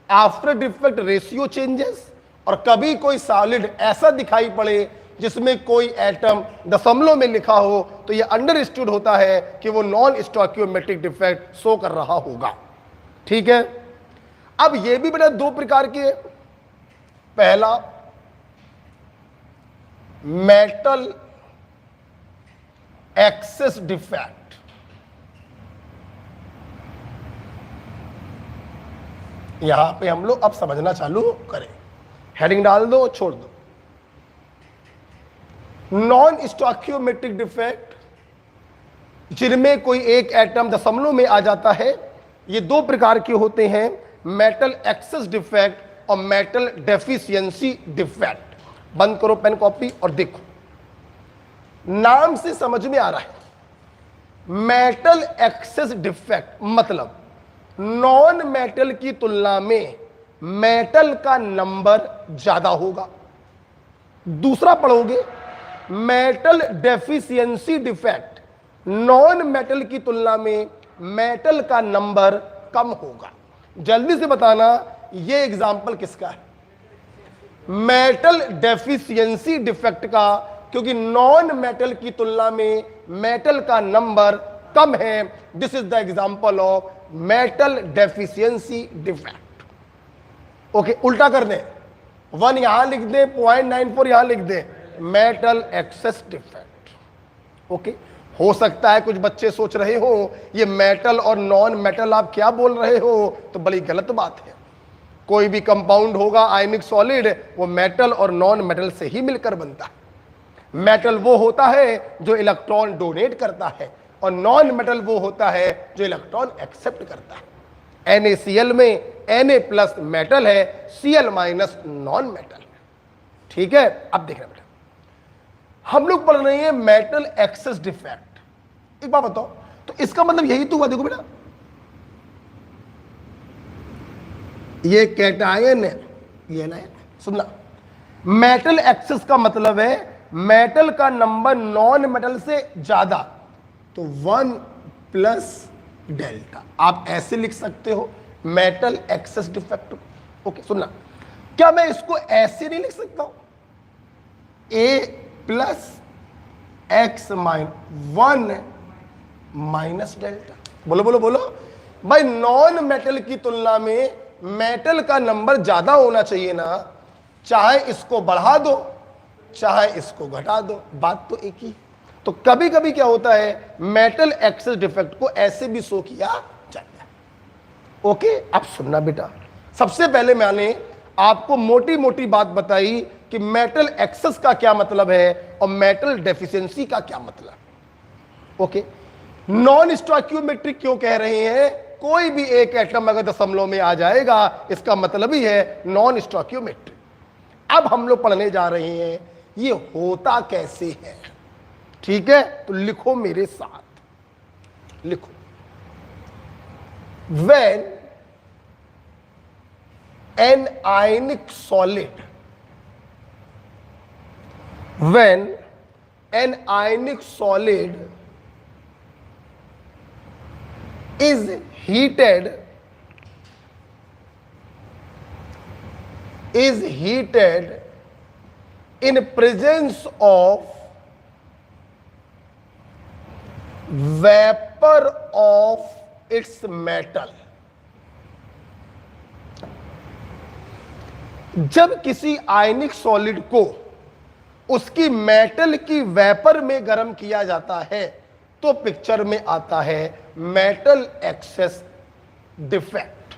आफ्टर डिफेक्ट रेशियो चेंजेस, और कभी कोई सॉलिड ऐसा दिखाई पड़े जिसमें कोई एटम दशमलव में लिखा हो तो यह अंडरस्टूड होता है कि वो नॉन स्टोकियोमेट्रिक डिफेक्ट शो कर रहा होगा। ठीक है? अब ये भी बेटा 2 प्रकार के। पहला, मेटल एक्सेस डिफेक्ट। यहां पे हम लोग अब समझना चालू करें, हेडिंग डाल दो, छोड़ दो। नॉन स्टोइकियोमेट्रिक डिफेक्ट, जिनमें कोई एक एटम दशमलव में आ जाता है, ये दो प्रकार के होते हैं, मेटल एक्सेस डिफेक्ट और मेटल डेफिशिएंसी डिफेक्ट। बंद करो पेन कॉपी और देखो, नाम से समझ में आ रहा है, मेटल एक्सेस डिफेक्ट मतलब नॉन मेटल की तुलना में मेटल का नंबर ज्यादा होगा। दूसरा पढ़ोगे, metal deficiency defect, non metal की तुलना में मेटल का नंबर कम होगा। जल्दी से बताना ये एग्जाम्पल किसका है? मेटल डेफिशिएंसी डिफेक्ट का, क्योंकि नॉन मेटल की तुलना में मेटल का नंबर कम है। This is the example of metal deficiency defect. Okay, उल्टा कर दें, 1 यहां लिख दें, 0.94 यहां लिख दें, मेटल एक्सेस डिफेक्ट। ओके, हो सकता है कुछ बच्चे सोच रहे हो ये मेटल और नॉन मेटल आप क्या बोल रहे हो, तो बड़ी गलत बात है। कोई भी कंपाउंड होगा आयनिक सॉलिड, वो मेटल और नॉन मेटल से ही मिलकर बनता है। मेटल वो होता है जो इलेक्ट्रॉन डोनेट करता है, और नॉन मेटल वो होता है जो इलेक्ट्रॉन एक्सेप्ट करता है। NaCl में Na+ मेटल है, Cl- नॉन मेटल है। ठीक है, अब देख रहे बेटा, हम लोग पढ़ रहे हैं मेटल एक्सेस डिफेक्ट। एक बात बताओ, तो इसका मतलब यही तो हुआ, देखो बेटा, ये कैटायन है, ये ना, सुनना, मेटल एक्सेस का मतलब है मेटल का नंबर नॉन मेटल से ज्यादा, तो 1+ डेल्टा। आप ऐसे लिख सकते हो मेटल एक्सेस डिफेक्ट। ओके, सुनना, क्या मैं इसको ऐसे नहीं लिख सकता हूं, A+X-1 माइनस डेल्टा? बोलो बोलो बोलो भाई, नॉन मेटल की तुलना में मेटल का नंबर ज्यादा होना चाहिए ना, चाहे इसको बढ़ा दो चाहे इसको घटा दो, बात तो एक ही। तो कभी कभी क्या होता है, मेटल एक्सेस डिफेक्ट को ऐसे भी शो किया जाता है। ओके, अब सुनना बेटा, सबसे पहले मैंने आपको मोटी मोटी बात बताई कि मेटल एक्सेस का क्या मतलब है और मेटल डेफिशिएंसी का क्या मतलब। ओके, नॉन स्टोइकियोमेट्रिक क्यों कह रहे हैं? कोई भी एक एटम अगर दशमलव में आ जाएगा, इसका मतलब ही है नॉन स्टोइकियोमेट्रिक। अब हम लोग पढ़ने जा रहे हैं ये होता कैसे है। ठीक है, तो लिखो मेरे साथ, लिखो, when an ionic solid is heated in presence of vapor of its metal। जब किसी आयनिक सॉलिड को उसकी मेटल की वेपर में गर्म किया जाता है तो पिक्चर में आता है मेटल एक्सेस डिफेक्ट।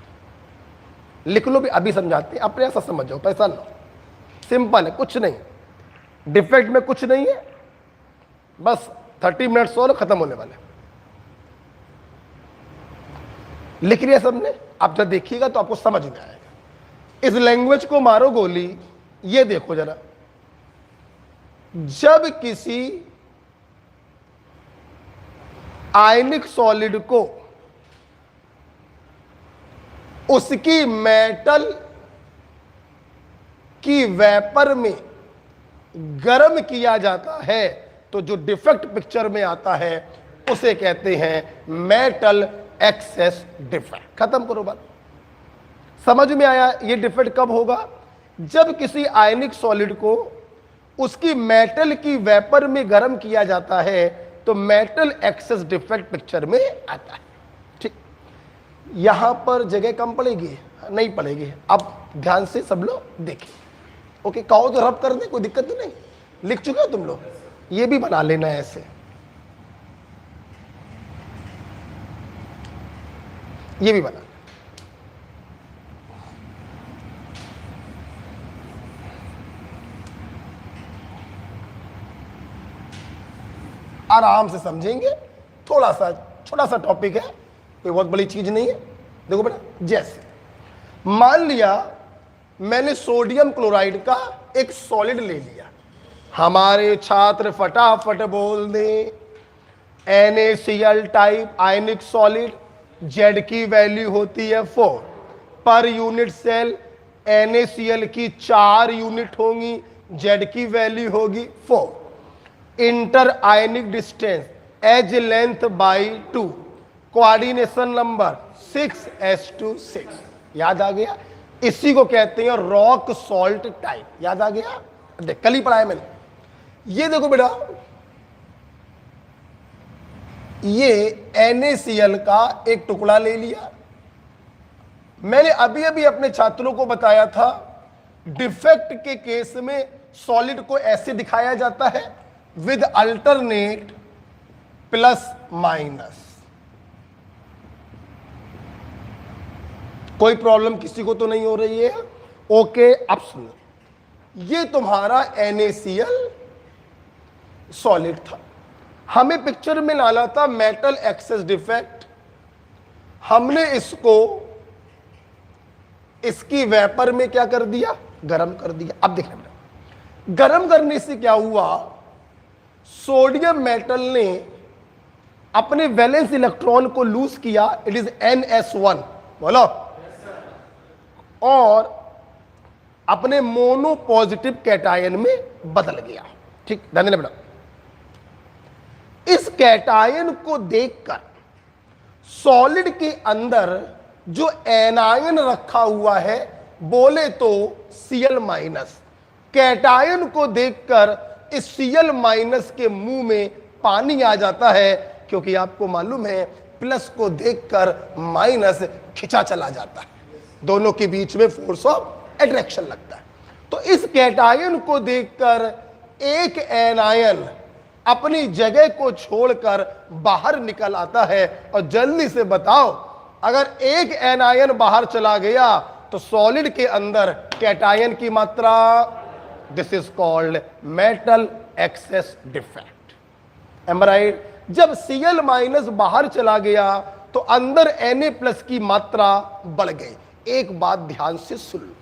लिख लो भी, अभी समझाते हैं, अपने ऐसा समझ जाओ, पैसा लो, सिंपल है, कुछ नहीं, डिफेक्ट में कुछ नहीं है, बस 30 मिनट और खत्म होने वाले। लिख लिया सबने? आप जब देखिएगा तो आपको समझ में आएगा। इस लैंग्वेज को मारो गोली। ये देखो जरा, जब किसी आयनिक सॉलिड को उसकी मेटल की वेपर में गर्म किया जाता है तो जो डिफेक्ट पिक्चर में आता है उसे कहते हैं मेटल एक्सेस डिफेक्ट। खत्म करो बात, समझ में आया? ये डिफेक्ट कब होगा? जब किसी आयनिक सॉलिड को उसकी मेटल की वेपर में गर्म किया जाता है तो मेटल एक्सेस डिफेक्ट पिक्चर में आता है। ठीक, यहां पर जगह कम पड़ेगी? नहीं पड़ेगी। अब ध्यान से सब लोग देखें। ओके, कहो तो रब कर दे, कोई दिक्कत तो नहीं। लिख चुके हो तुम लोग? ये भी बना लेना है ऐसे। ये भी बना, आराम से समझेंगे, थोड़ा सा छोटा सा टॉपिक है, कोई बहुत बड़ी चीज नहीं है। देखो बेटा, जैसे मान लिया मैंने सोडियम क्लोराइड का एक सॉलिड ले लिया, हमारे छात्र फटाफट बोल दें, NaCl टाइप आयनिक सॉलिड, Z की वैल्यू होती है 4 पर यूनिट सेल, NaCl की 4 यूनिट होंगी, Z की वैल्यू होगी 4, inter ionic distance as length by 2, coordination number 6s2 6, याद आ गया। इसी को कहते हैं रॉक सॉल्ट टाइप, याद आ गया। देख कल ही पढ़ाया मैंने, ये देखो बेटा, ये NaCl का एक टुकड़ा ले लिया। मैंने अभी अभी अपने छात्रों को बताया था, डिफेक्ट के केस में सॉलिड को ऐसे दिखाया जाता है, विद अल्टरनेट प्लस माइनस। कोई प्रॉब्लम किसी को तो नहीं हो रही है? ओके, अब सुनो, ये तुम्हारा NaCl सॉलिड था, हमें पिक्चर में डाला था मेटल एक्सेस डिफेक्ट, हमने इसको इसकी वेपर में क्या कर दिया, गर्म कर दिया। अब देखना, गर्म करने से क्या हुआ, सोडियम मेटल ने अपने वैलेंस इलेक्ट्रॉन को लूज किया, इट इज NS1, बोलो, और अपने मोनो पॉजिटिव कैटायन में बदल गया। ठीक, ध्यान देना बेटा, इस कैटायन को देखकर सॉलिड के अंदर जो एनायन रखा हुआ है, बोले तो Cl माइनस, कैटायन को देखकर इस Cl माइनस के मुंह में पानी आ जाता है, क्योंकि आपको मालूम है प्लस को देखकर माइनस खिंचा चला जाता है, दोनों के बीच में फोर्स ऑफ अट्रैक्शन लगता है। तो इस कैटायन को देखकर एक एनायन अपनी जगह को छोड़कर बाहर निकल आता है। और जल्दी से बताओ, अगर एक एनायन बाहर चला गया तो सॉलिड के अंदर कैटायन की मात्रा, this is called metal excess defect, am I right. जब Cl माइनस बाहर चला गया तो अंदर Na+ की मात्रा बढ़ गई। एक बात ध्यान से सुन लो,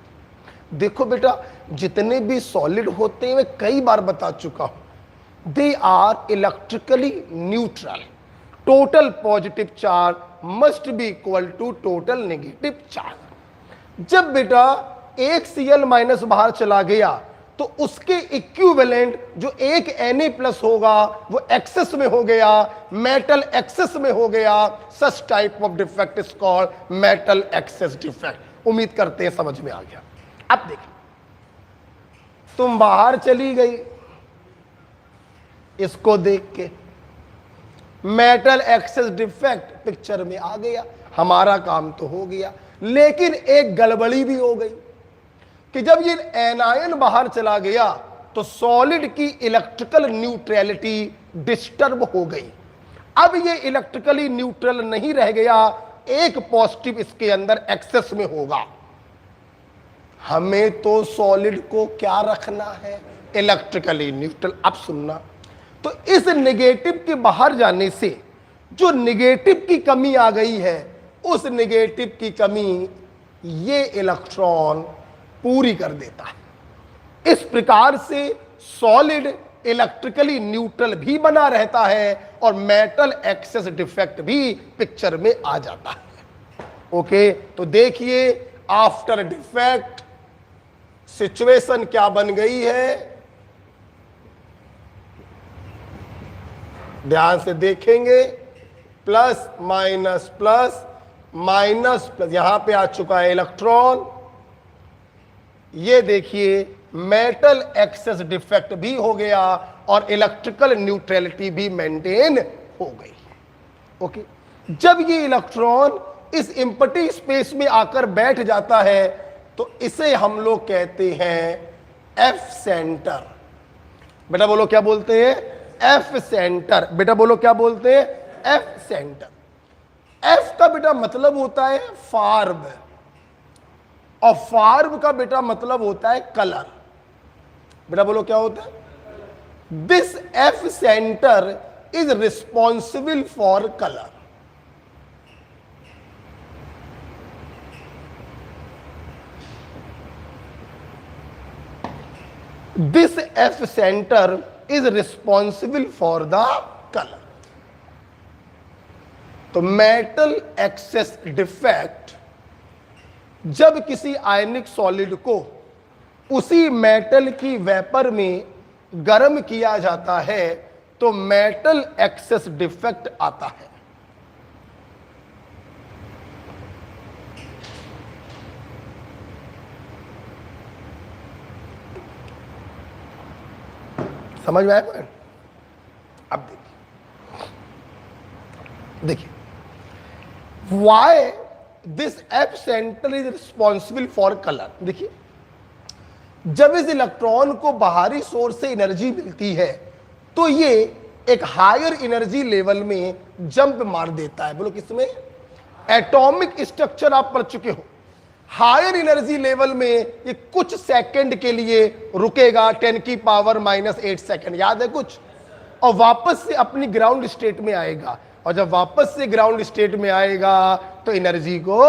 देखो बेटा, जितने भी सॉलिड होते हैं, मैं कई बार बता चुका हूं, they are electrically neutral, total positive charge must be equal to total negative charge. जब बेटा एक Cl माइनस बाहर चला गया तो उसके इक्विवेलेंट जो एक Na+ होगा वो एक्सेस में हो गया, मेटल एक्सेस में हो गया। सच type of defect is called metal excess defect. उम्मीद करते हैं समझ में आ गया। अब देखिए, तुम बाहर चली गई, इसको देख के मेटल एक्सेस डिफेक्ट पिक्चर में आ गया, हमारा काम तो हो गया। लेकिन एक गड़बड़ी भी हो गई कि जब ये एनायन बाहर चला गया तो सॉलिड की इलेक्ट्रिकल न्यूट्रलिटी डिस्टर्ब हो गई। अब ये इलेक्ट्रिकली न्यूट्रल नहीं रह गया, एक पॉजिटिव इसके अंदर एक्सेस में होगा। हमें तो सॉलिड को क्या रखना है, इलेक्ट्रिकली न्यूट्रल। अब सुनना, तो इस नेगेटिव के बाहर जाने से जो नेगेटिव की कमी आ गई है, उस नेगेटिव की कमी ये इलेक्ट्रॉन पूरी कर देता है। इस प्रकार से सॉलिड इलेक्ट्रिकली न्यूट्रल भी बना रहता है और मेटल एक्सेस डिफेक्ट भी पिक्चर में आ जाता है। ओके, तो देखिए आफ्टर डिफेक्ट सिचुएशन क्या बन गई है, ध्यान से देखेंगे। Plus minus plus minus plus, यहां पे आ चुका है इलेक्ट्रॉन। ये देखिए मेटल एक्सेस डिफेक्ट भी हो गया और इलेक्ट्रिकल न्यूट्रलिटी भी मेंटेन हो गई। ओके, जब ये इलेक्ट्रॉन इस एम्प्टी स्पेस में आकर बैठ जाता है तो इसे हम लोग कहते हैं एफ सेंटर। बेटा बोलो क्या बोलते हैं, एफ सेंटर। बेटा बोलो क्या बोलते हैं, एफ सेंटर। एफ का बेटा मतलब होता है फार्ब, और फार्ब का बेटा मतलब होता है कलर। बेटा बोलो क्या होता है? This F centre is responsible for colour. This F centre is responsible for the colour. तो मेटल एक्सेस डिफेक्ट, जब किसी आयनिक सॉलिड को उसी मेटल की वेपर में गर्म किया जाता है तो मेटल एक्सेस डिफेक्ट आता है। समझ में आया? अब देखिए why this F centre is responsible for colour. देखिए जब इस इलेक्ट्रॉन को बाहरी सोर्स से एनर्जी मिलती है तो ये एक हायर एनर्जी लेवल में जंप मार देता है। बोलो किसमें? एटॉमिक स्ट्रक्चर आप पढ़ चुके हो। हायर एनर्जी लेवल में ये कुछ सेकंड के लिए रुकेगा, 10 की पावर -8 सेकंड, याद है कुछ, और वापस से अपनी ग्राउंड स्टेट में आएगा। और जब वापस से ग्राउंड स्टेट में आएगा तो एनर्जी को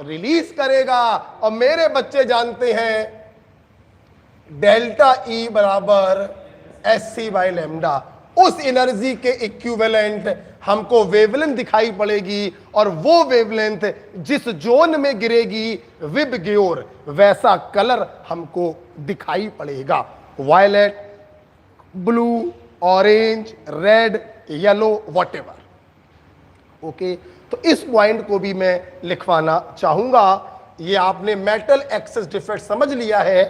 रिलीज करेगा। और मेरे बच्चे जानते हैं डेल्टा ई बराबर SC बाई लैम्डा। उस एनर्जी के इक्विवेलेंट हमको वेवलेंथ दिखाई पड़ेगी, और वो वेवलेंथ जिस जोन में गिरेगी विब ग्योर, वैसा कलर हमको दिखाई पड़ेगा। Violet, blue, orange, red, yellow, whatever. Okay, तो इस पॉइंट को भी मैं लिखवाना चाहूंगा। ये आपने मेटल एक्सेस डिफेक्ट समझ लिया है।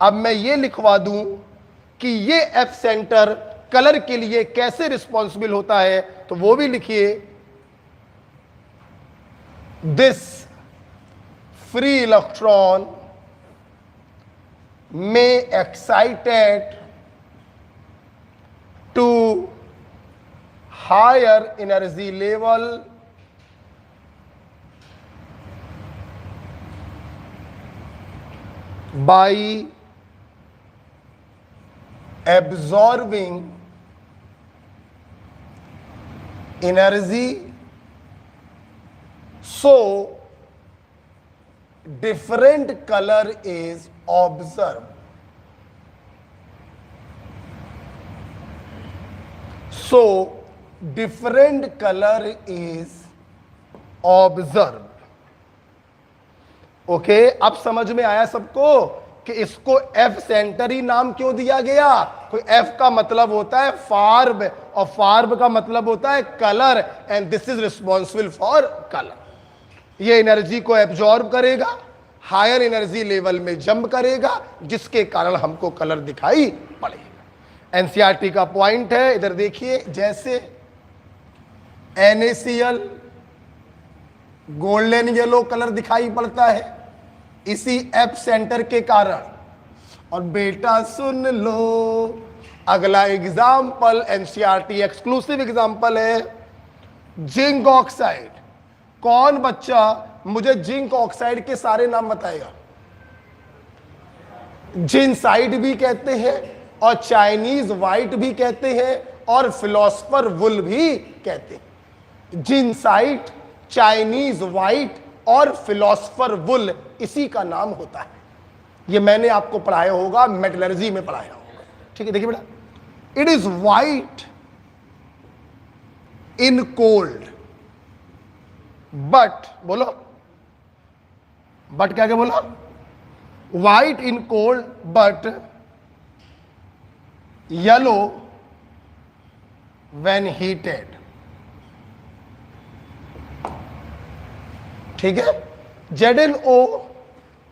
अब मैं ये लिखवा दूं कि ये एफ सेंटर कलर के लिए कैसे रिस्पॉन्सिबल होता है, तो वो भी लिखिए। दिस फ्री इलेक्ट्रॉन में excited to higher energy level by absorbing energy, so different color is observed. So different color is observed. Okay, अब समझ में आया सबको कि इसको एफ सेंटर ही नाम क्यों दिया गया? तो एफ का मतलब होता है फार्ब, और फार्ब का मतलब होता है colour, and this is responsible for colour. ये एनर्जी को एब्जॉर्ब करेगा, हायर एनर्जी लेवल में जंप करेगा, जिसके कारण हमको कलर दिखाई पड़ेगा। एनसीईआरटी का पॉइंट है, इधर देखिए, जैसे NaCl गोल्डन येलो कलर दिखाई पड़ता है इसी एफ सेंटर के कारण। और बेटा सुन लो, अगला एग्जाम्पल एनसीईआरटी एक्सक्लूसिव एग्जाम्पल है जिंक ऑक्साइड। कौन बच्चा मुझे जिंक ऑक्साइड के सारे नाम बताएगा? जिनसाइड भी कहते हैं, और चाइनीज व्हाइट भी कहते हैं, और फिलोसफर वुल भी कहते हैं। जिनसाइट, चाइनीज व्हाइट और फिलोसफर वुल इसी का नाम होता है। ये मैंने आपको पढ़ाया होगा, मेटलर्जी में पढ़ाया होगा। ठीक है, देखिए बेटा, it is white in cold, but बोलो, बट क्या क्या बोला? White in cold but yellow when heated. ठीक है, ZnO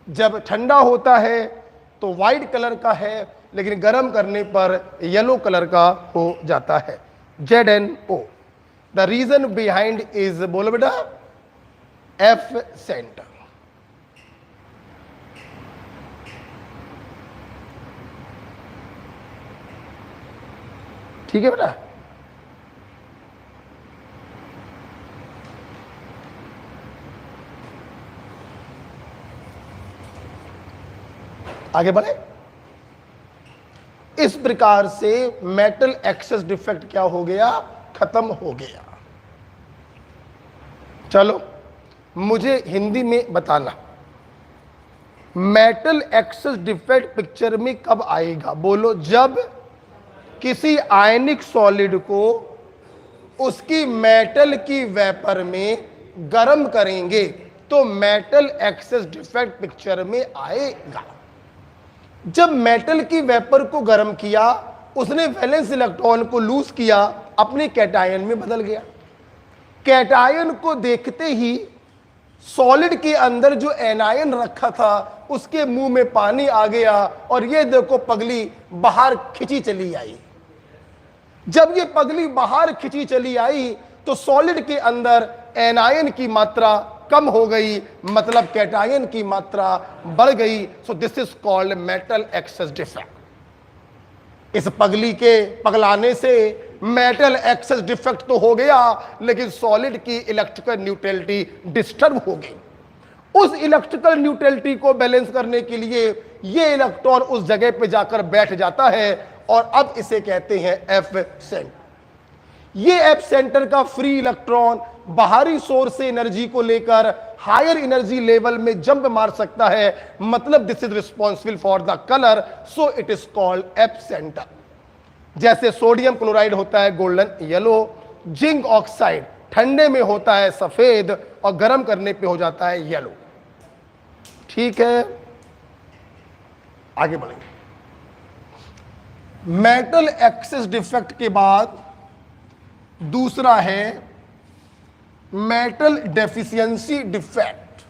जब ठंडा होता है तो व्हाइट कलर का है, लेकिन गर्म करने पर येलो कलर का हो जाता है। ZnO, the reason behind is, बोलो बेटा, एफ सेंटर। ठीक है बेटा, आगे बढ़े। इस प्रकार से मेटल एक्सेस डिफेक्ट क्या हो गया, खत्म हो गया। चलो मुझे हिंदी में बताना, मेटल एक्सेस डिफेक्ट पिक्चर में कब आएगा, बोलो। जब किसी आयनिक सॉलिड को उसकी मेटल की वेपर में गर्म करेंगे तो मेटल एक्सेस डिफेक्ट पिक्चर में आएगा। जब मेटल की वेपर को गर्म किया, उसने वैलेंस इलेक्ट्रॉन को लूज किया, अपने कैटायन में बदल गया। कैटायन को देखते ही सॉलिड के अंदर जो एनायन रखा था उसके मुंह में पानी आ गया और ये देखो पगली बाहर खिंची चली आई। जब ये पगली बाहर खिंची चली आई तो सॉलिड के अंदर एनायन की मात्रा कम हो गई, मतलब कैटायन की मात्रा बढ़ गई। So this is called metal excess defect. इस पगली के पगलाने से मेटल एक्सेस डिफेक्ट तो हो गया, लेकिन सॉलिड की इलेक्ट्रिकल न्यूट्रलिटी डिस्टर्ब हो गई। उस इलेक्ट्रिकल न्यूट्रलिटी को बैलेंस करने के लिए ये इलेक्ट्रॉन उस जगह पे जाकर बैठ जाता है और अब इसे कहते हैं एफ सेंटर। ये एफ सेंटर का फ्री इलेक्ट्रॉन बाहरी सोर्स से एनर्जी को लेकर हायर एनर्जी लेवल में जंप मार सकता है, मतलब this is responsible for the colour, so it is called F centre. जैसे सोडियम क्लोराइड होता है गोल्डन येलो, जिंक ऑक्साइड ठंडे में होता है सफेद और गर्म करने पे हो जाता है येलो। ठीक है, आगे बढ़ेंगे। मेटल एक्सेस डिफेक्ट के बाद दूसरा है मेटल डेफिशिएंसी डिफेक्ट।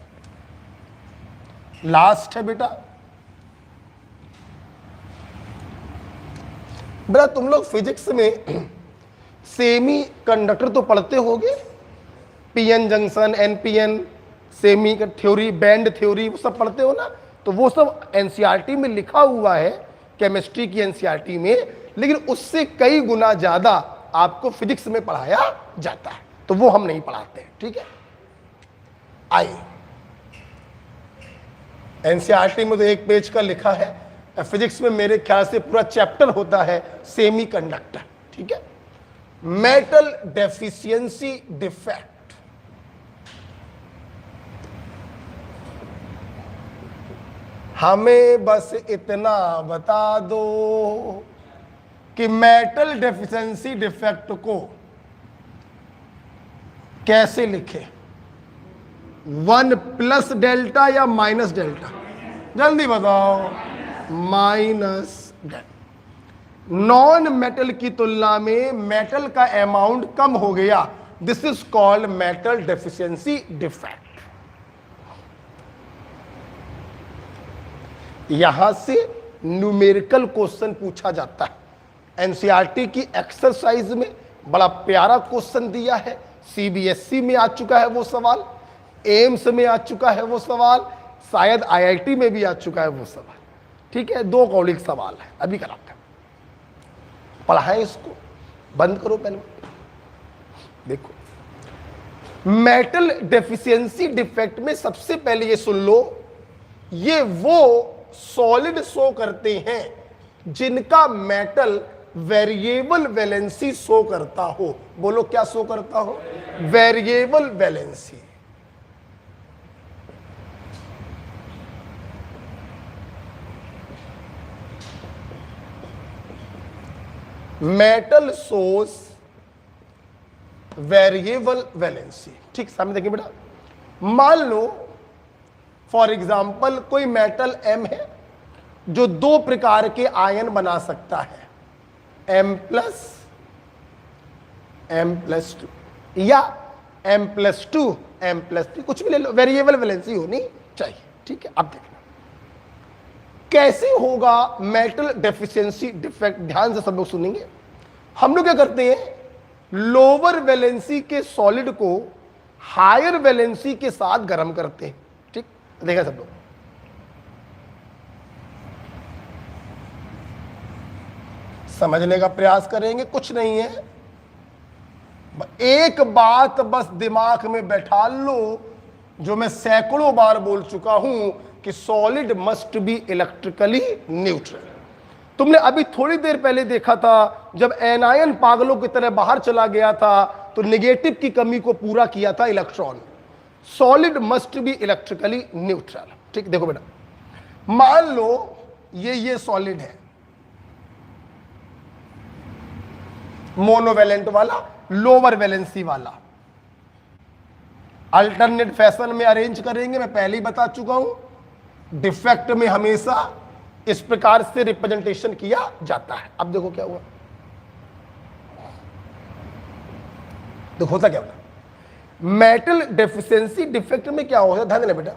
लास्ट है बेटा। बेटा तुम लोग फिजिक्स में सेमी कंडक्टर तो पढ़ते होगे, PN junction, NPN, semi theory, band theory, वो सब पढ़ते हो ना। तो वो सब एनसीईआरटी में लिखा हुआ है, केमिस्ट्री की एनसीईआरटी में, लेकिन उससे कई गुना ज्यादा आपको फिजिक्स में पढ़ाया जाता है, तो वो हम नहीं पढ़ाते हैं। ठीक है, आइए। एनसीईआरटी में तो एक पेज का लिखा है, फिजिक्स में मेरे ख्याल से पूरा चैप्टर होता है सेमी कंडक्टर। ठीक है, मेटल डेफिशिएंसी डिफेक्ट। हमें बस इतना बता दो कि मेटल डेफिशिएंसी डिफेक्ट को कैसे लिखें, 1 प्लस डेल्टा या माइनस डेल्टा, जल्दी बताओ। Minus delta. नॉन मेटल की तुलना में मेटल का अमाउंट कम हो गया, this is called metal deficiency defect. यहां से न्यूमेरिकल क्वेश्चन पूछा जाता है। एनसीईआरटी की एक्सरसाइज में बड़ा प्यारा क्वेश्चन दिया है, सीबीएसई में आ चुका है वो सवाल, एम्स में आ चुका है वो सवाल, शायद आईआईटी में भी आ चुका है वो सवाल। ठीक है, 2 कौलिक सवाल है, अभी कराते हैं, पढ़ाएं इसको, बंद करो पहले। देखो मेटल डेफिशिएंसी डिफेक्ट में सबसे पहले ये सुन लो, ये वो सॉलिड शो करते हैं जिनका मेटल वेरिएबल वैलेंसी शो करता हो। बोलो क्या शो करता हो, variable valency. Metal source variable valency. ठीक, सामने देखिए बेटा, मान लो फॉर एग्जाम्पल कोई मेटल एम है जो 2 प्रकार के आयन बना सकता है, M+2 या M+2 M+3, कुछ भी ले लो, वेरिएबल वैलेंसी होनी चाहिए। ठीक है, अब देखना कैसे होगा मेटल डेफिशिएंसी डिफेक्ट। ध्यान से सब लोग सुनेंगे। हम लोग क्या करते हैं, लोअर वैलेंसी के सॉलिड को हायर वैलेंसी के साथ गर्म करते हैं। ठीक, देखा सब लोग। समझने का प्रयास करेंगे, कुछ नहीं है। एक बात बस दिमाग में बैठा लो, जो मैं सैकड़ों बार बोल चुका हूं कि solid must be electrically neutral. तुमने अभी थोड़ी देर पहले देखा था जब एनायन पागलों की तरह बाहर चला गया था तो नेगेटिव की कमी को पूरा किया था electron. Solid must be electrically neutral. ठीक, देखो बेटा, मान लो ये सॉलिड है, मोनोवैलेंट वाला, लोअर वैलेंसी वाला। अल्टरनेट फैशन में अरेंज करेंगे, मैं पहले ही बता चुका हूं। डिफेक्ट में हमेशा इस प्रकार से रिप्रेजेंटेशन किया जाता है। अब देखो क्या हुआ, देखो होता क्या होता। मेटल डेफिशिएंसी डिफेक्ट में क्या होता है, ध्यान देना बेटा,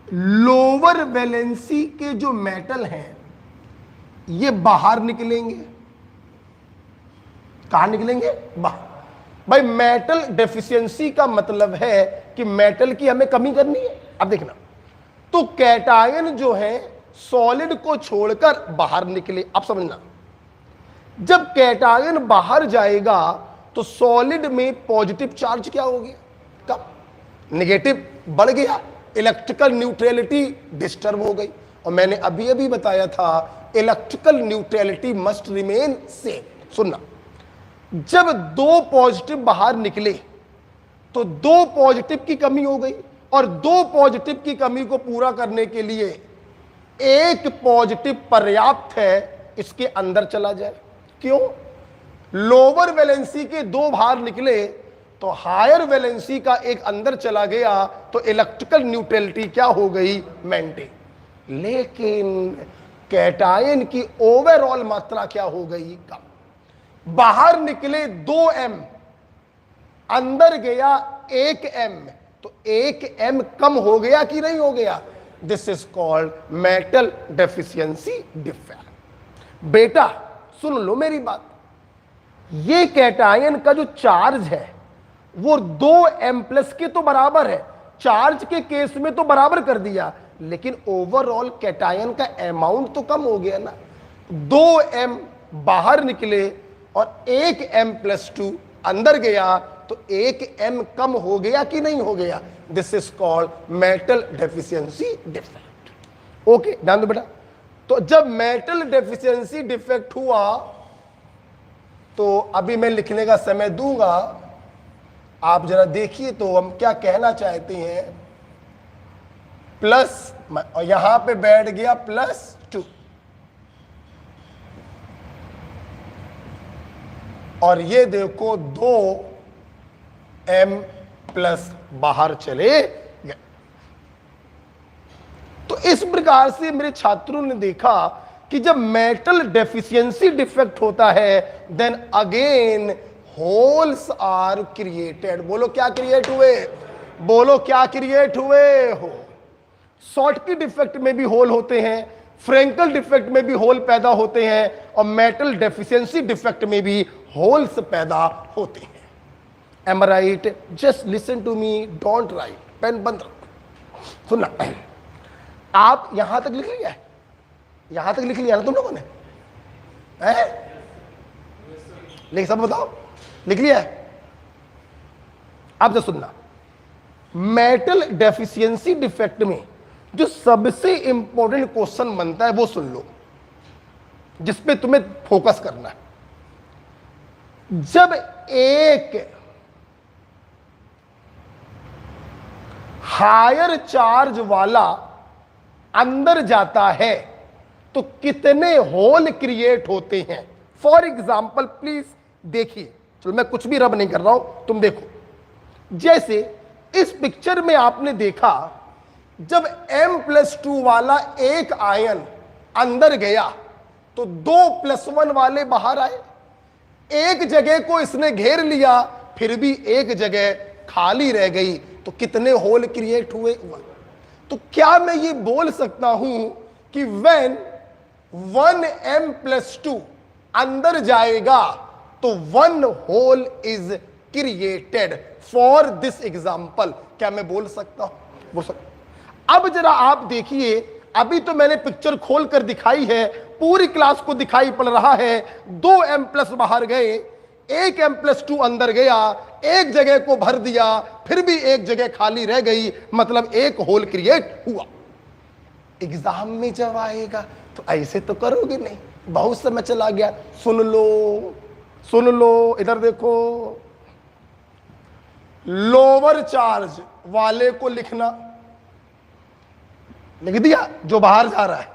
लोअर वैलेंसी के जो मेटल हैं ये बाहर निकलेंगे। कहां निकलेंगे, बाहर। भाई मेटल डेफिशिएंसी का मतलब है कि मेटल की हमें कमी करनी है। अब देखना, तो कैटायन जो है सॉलिड को छोड़कर बाहर निकले। अब समझना, जब कैटायन बाहर जाएगा तो सॉलिड में पॉजिटिव चार्ज क्या हो गया, कम, नेगेटिव बढ़ गया, इलेक्ट्रिकल न्यूट्रलिटी डिस्टर्ब हो गई। और मैंने अभी अभी बताया था electrical neutrality must remain same. सुनना, जब दो पॉजिटिव बाहर निकले तो दो पॉजिटिव की कमी हो गई, और दो पॉजिटिव की कमी को पूरा करने के लिए एक पॉजिटिव पर्याप्त है, इसके अंदर चला जाए। क्यों, लोअर वैलेंसी के दो बाहर निकले तो हायर वैलेंसी का एक अंदर चला गया, तो इलेक्ट्रिकल न्यूट्रलिटी क्या हो गई, मेंटेन। लेकिन कैटायन की ओवरऑल मात्रा क्या हो गई, कम। बाहर निकले 2 m, अंदर गया 1 m, तो 1 m कम हो गया कि नहीं हो गया। This is called metal deficiency defect. बेटा सुन लो मेरी बात, ये कैटायन का जो चार्ज है वो 2 m+ के तो बराबर है, चार्ज के केस में तो बराबर कर दिया, लेकिन ओवरऑल कैटायन का अमाउंट तो कम हो गया ना। 2 m बाहर निकले और 1 m+2 अंदर गया, तो 1 m कम हो गया कि नहीं हो गया। This is called metal deficiency defect. Okay, ध्यान दो बेटा। तो जब मेटल डेफिशिएंसी डिफेक्ट हुआ तो अभी मैं लिखने का समय दूंगा, आप जरा देखिए तो हम क्या कहना चाहते हैं। प्लस, और यहां पे बैठ गया +2, और ये देखो 2 m+ बाहर चले गए। तो इस प्रकार से मेरे छात्रों ने देखा कि जब मेटल डेफिशिएंसी डिफेक्ट होता है then again holes are created. बोलो क्या क्रिएट हुए, बोलो क्या क्रिएट हुए हो। शॉर्टकी डिफेक्ट में भी होल होते हैं, फ्रेंकल डिफेक्ट में भी होल पैदा होते हैं, और मेटल डेफिशिएंसी डिफेक्ट में भी होल्स पैदा होते हैं। Am I right? Just listen to me, don't write, pen बंद रखो। सुनना, आप यहां तक लिख लिया है, यहां तक लिख लिया ना तुम लोगों ने, लेकिन सब बताओ लिख लिया है। अब तो सुनना, मेटल डेफिशिएंसी डिफेक्ट में जो सबसे इंपॉर्टेंट क्वेश्चन बनता है वो सुन लो, जिसपे तुम्हें फोकस करना है। जब एक हायर चार्ज वाला अंदर जाता है तो कितने होल क्रिएट होते हैं। फॉर एग्जाम्पल प्लीज देखिए, चलो मैं कुछ भी रब नहीं कर रहा हूं, तुम देखो। जैसे इस पिक्चर में आपने देखा, जब m+2 वाला एक आयन अंदर गया तो 2+1 वाले बाहर आए। एक जगह को इसने घेर लिया, फिर भी एक जगह खाली रह गई, तो कितने होल क्रिएट हुए। तो क्या मैं ये बोल सकता हूं कि व्हेन 1m+2 अंदर जाएगा तो 1 hole is created for this example. क्या मैं बोल सकता हूं, बोल सकता। अब जरा आप देखिए, अभी तो मैंने पिक्चर खोल कर दिखाई है, पूरी क्लास को दिखाई पड़ रहा है। 2m+ बाहर गए, 1m+2 अंदर गया, एक जगह को भर दिया, फिर भी एक जगह खाली रह गई, मतलब एक होल क्रिएट हुआ। एग्जाम में जब आएगा तो ऐसे तो करोगे नहीं, बहुत समय चला गया। सुन लो, इधर देखो, लोअर चार्ज वाले को लिखना, लिख दिया जो बाहर जा रहा है,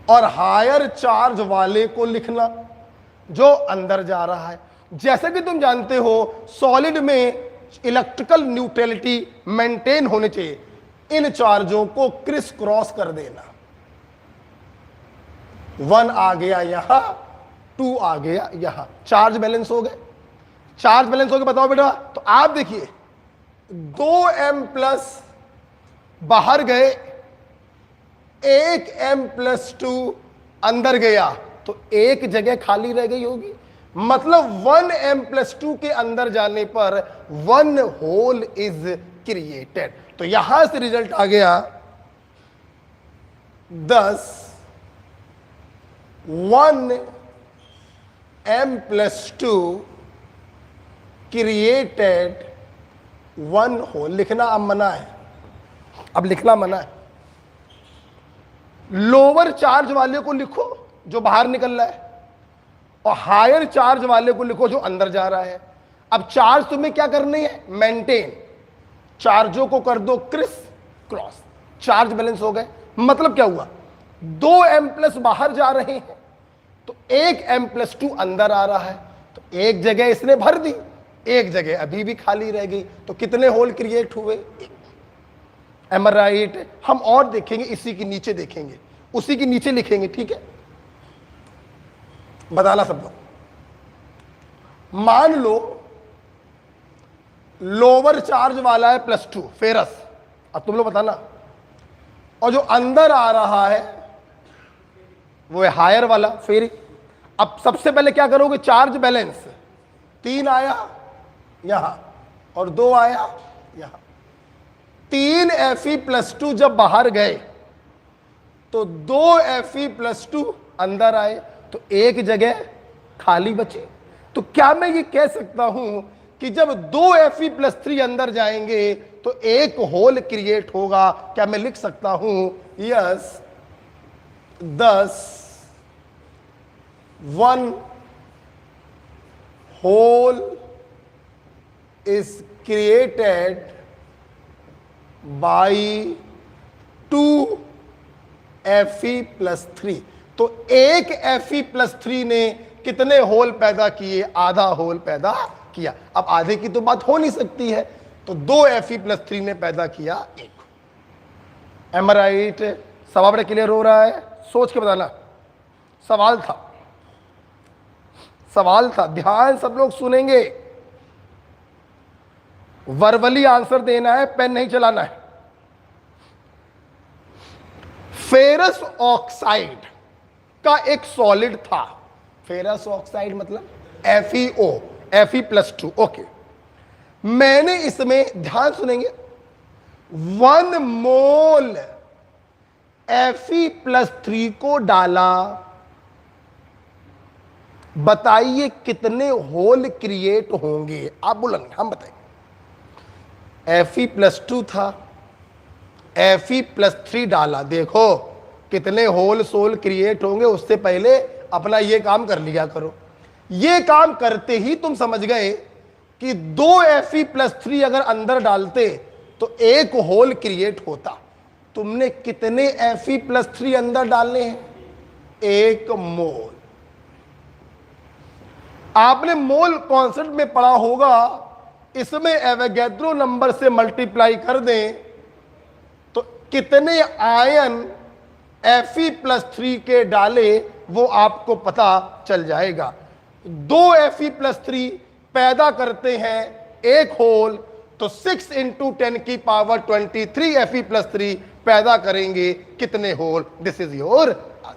और हायर चार्ज वाले को लिखना जो अंदर जा रहा है। जैसे कि तुम जानते हो सॉलिड में इलेक्ट्रिकल न्यूट्रलिटी मेंटेन होने चाहिए, इन चार्जों को क्रिस क्रॉस कर देना। 1 आ गया यहां, 2 आ गया यहां, चार्ज बैलेंस हो गए। चार्ज बैलेंस हो गए, बताओ बेटा। तो आप देखिए 2m+ बाहर गए, 1m+2 अंदर गया, तो एक जगह खाली रह गई होगी। मतलब 1m+2 के अंदर जाने पर 1 होल इज क्रिएटेड। तो यहां से रिजल्ट आ गया 10, 1m+2 क्रिएटेड 1 होल। लिखना अब मना है, अब लिखना मना है। लोअर चार्ज वाले को लिखो जो बाहर निकल रहा है, और हायर चार्ज वाले को लिखो जो अंदर जा रहा है। अब चार्ज तुम्हें क्या करनी है? मेंटेन। चार्जों को कर दो क्रिस क्रॉस, चार्ज बैलेंस हो गए। मतलब क्या हुआ? 2m+ बाहर जा रहे हैं, तो 1m+2 अंदर आ रहा है, तो एक जगह इसने भर दी, एक जगह अभी भी खाली रह गई। तो कितने होल क्रिएट हुए? M I right? हम और देखेंगे, इसी के नीचे देखेंगे, उसी के नीचे लिखेंगे, ठीक है? बताना सब लोग। मान लो लोअर चार्ज वाला है +2 फेरस, अब तुम लोग बताना, और जो अंदर आ रहा है वो है हायर वाला फेरी। अब सबसे पहले क्या करोगे? चार्ज बैलेंस, 3 आया यहां और 2 आया यहां। 3 Fe+2 जब बाहर गए तो 2 Fe+2 अंदर आए, तो एक जगह खाली बची। तो क्या मैं ये कह सकता हूं कि जब 2 Fe+3 अंदर जाएंगे तो एक होल क्रिएट होगा? क्या मैं लिख सकता हूं? Yes, 10 1 hole is created by 2 Fe+3। तो एक Fe+3 ने कितने होल पैदा किए? आधा होल पैदा किया। अब आधे की तो बात हो नहीं सकती है, तो 2 Fe+3 ने पैदा किया 1। M I right? सवाल बड़ा क्लियर हो रहा है? सोच के बताना। सवाल था, सवाल था, ध्यान सब लोग सुनेंगे, वर्बली आंसर देना है, पेन नहीं चलाना है। फेरस ऑक्साइड का एक सॉलिड था, फेरस ऑक्साइड मतलब FeO, Fe+2, ओके। मैंने इसमें, ध्यान सुनेंगे, 1 मोल Fe+3 को डाला। बताइए कितने होल क्रिएट होंगे? आप बोलेंगे, हम बताएंगे। Fe+2 था, Fe+3 डाला, देखो कितने होल सोल क्रिएट होंगे। उससे पहले अपना ये काम कर लिया करो। ये काम करते ही तुम समझ गए कि 2 Fe+3 अगर अंदर डालते तो एक होल क्रिएट होता। तुमने कितने Fe+3 अंदर डालने हैं? 1 मोल। आपने मोल कॉन्सेप्ट में पढ़ा होगा, इसमें एवोगैड्रो नंबर से मल्टीप्लाई कर दें तो कितने आयन Fe+3 के डाले वो आपको पता चल जाएगा। 2 Fe+3 पैदा करते हैं एक होल, तो 6 × 10⁻23 Fe+3 पैदा करेंगे कितने hole? This is your answer.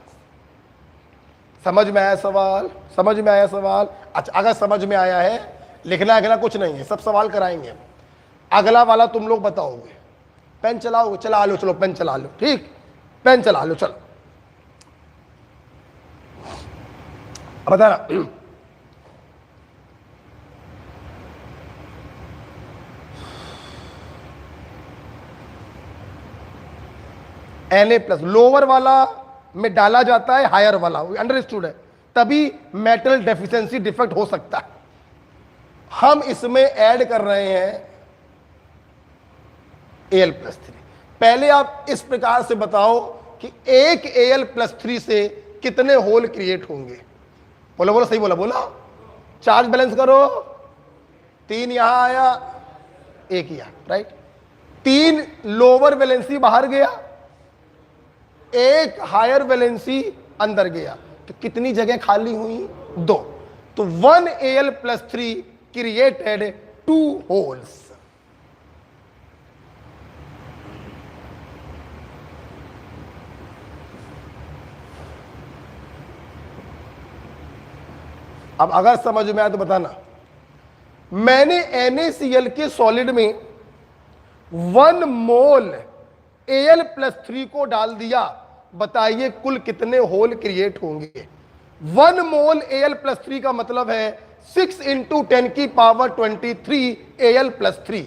समझ में आया सवाल? समझ में आया सवाल? अच्छा, अगर समझ में आया है, लिखना अगला कुछ नहीं है, सब सवाल कराएंगे। अगला वाला तुम लोग बताओगे। पेन चलाओगे? चला लो, चलो पेन चला लो, ठीक, पेन चला लो, चलो बताना। Na+, लोअर वाला में डाला जाता है हायर वाला, अंडरस्टूड है, तभी मेटल डेफिशिएंसी डिफेक्ट हो सकता है। हम इसमें ऐड कर रहे हैं Al+3। पहले आप इस प्रकार से बताओ कि एक Al+3 से कितने होल क्रिएट होंगे। बोलो बोलो, सही बोला, बोला। चार्ज बैलेंस करो, 3 यहां आया, 1 यहां, राइट। 3 लोअर वैलेंसी बाहर गया, 1 हायर वैलेंसी अंदर गया, तो कितनी जगह खाली हुई? 2। तो 1 Al+3 क्रिएटेड 2 होल्स। अब अगर समझ में आया तो बताना। मैंने NaCl के सॉलिड में 1 मोल Al+3 को डाल दिया, बताइए कुल कितने होल क्रिएट होंगे? 1 मोल Al+3 का मतलब है 6 × 10⁻23 Al+3।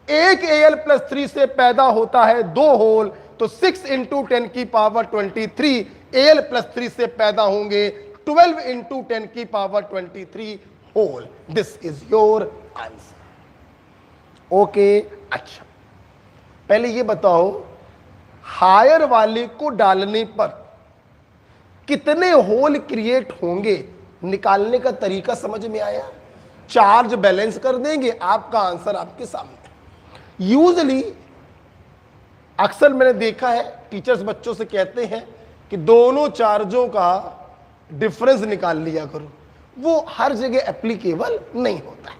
एक Al+3 से पैदा होता है 2 होल, तो 6 × 10⁻23 Al+3 से पैदा होंगे 12 × 10⁻23 hole. This is your answer. Okay, अच्छा पहले ये बताओ, हायर वाले को डालने पर कितने होल क्रिएट होंगे, निकालने का तरीका समझ में आया? चार्ज बैलेंस कर देंगे, आपका आंसर आपके सामने। यूजली अक्सर मैंने देखा है टीचर्स बच्चों से कहते हैं कि दोनों चार्जों का डिफरेंस निकाल लिया करो। वो हर जगह एप्लीकेबल नहीं होता है।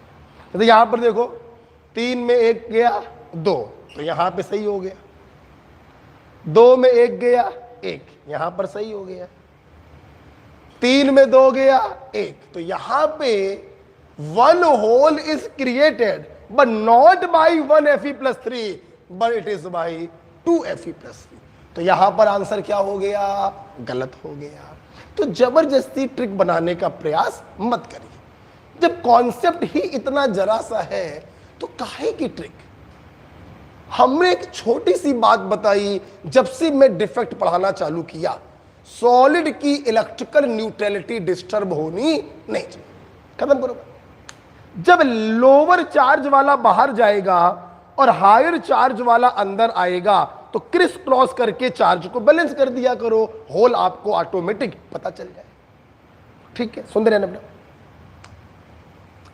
तो यहां पर देखो, 3 में 1 गया 2, तो यहां पे सही हो गया। 2 में 1 गया 1, यहां पर सही हो गया। 3 में 2 गया 1, तो यहां पे 1 hole is created but not by 1 Fe+3 but it is by 2 Fe+3। तो यहां पर आंसर क्या हो गया? गलत हो गया। तो जबरदस्ती ट्रिक बनाने का प्रयास मत करिए। जब कॉन्सेप्ट ही इतना जरा सा है तो काहे की ट्रिक? हमने एक छोटी सी बात बताई, जब से मैं डिफेक्ट पढ़ाना चालू किया, सॉलिड की इलेक्ट्रिकल न्यूट्रलिटी डिस्टर्ब होनी नहीं चाहिए। खत्म करो। जब लोअर चार्ज वाला बाहर जाएगा और हायर चार्ज वाला अंदर आएगा, तो क्रिस क्रॉस करके चार्ज को बैलेंस कर दिया करो, होल आपको ऑटोमेटिक पता चल जाए। ठीक है, सुन रहे हैं बेटा?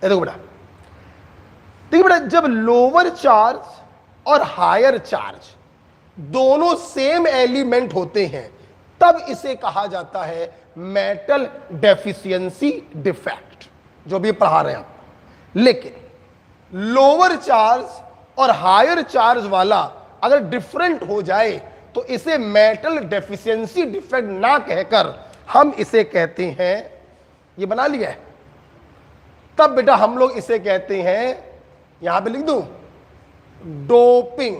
देखो बेटा, देखिए बेटा, जब लोअर चार्ज और हायर चार्ज दोनों सेम एलिमेंट होते हैं, तब इसे कहा जाता है मेटल डेफिशिएंसी डिफेक्ट, जो भी पढ़ा रहे हैं आप। लेकिन लोअर चार्ज और हायर चार्ज वाला अगर डिफरेंट हो जाए तो इसे मेटल डेफिशिएंसी डिफेक्ट ना कहकर हम इसे कहते हैं, ये बना लिया है, तब बेटा हम लोग इसे कहते हैं, यहां पे लिख दूं, डोपिंग।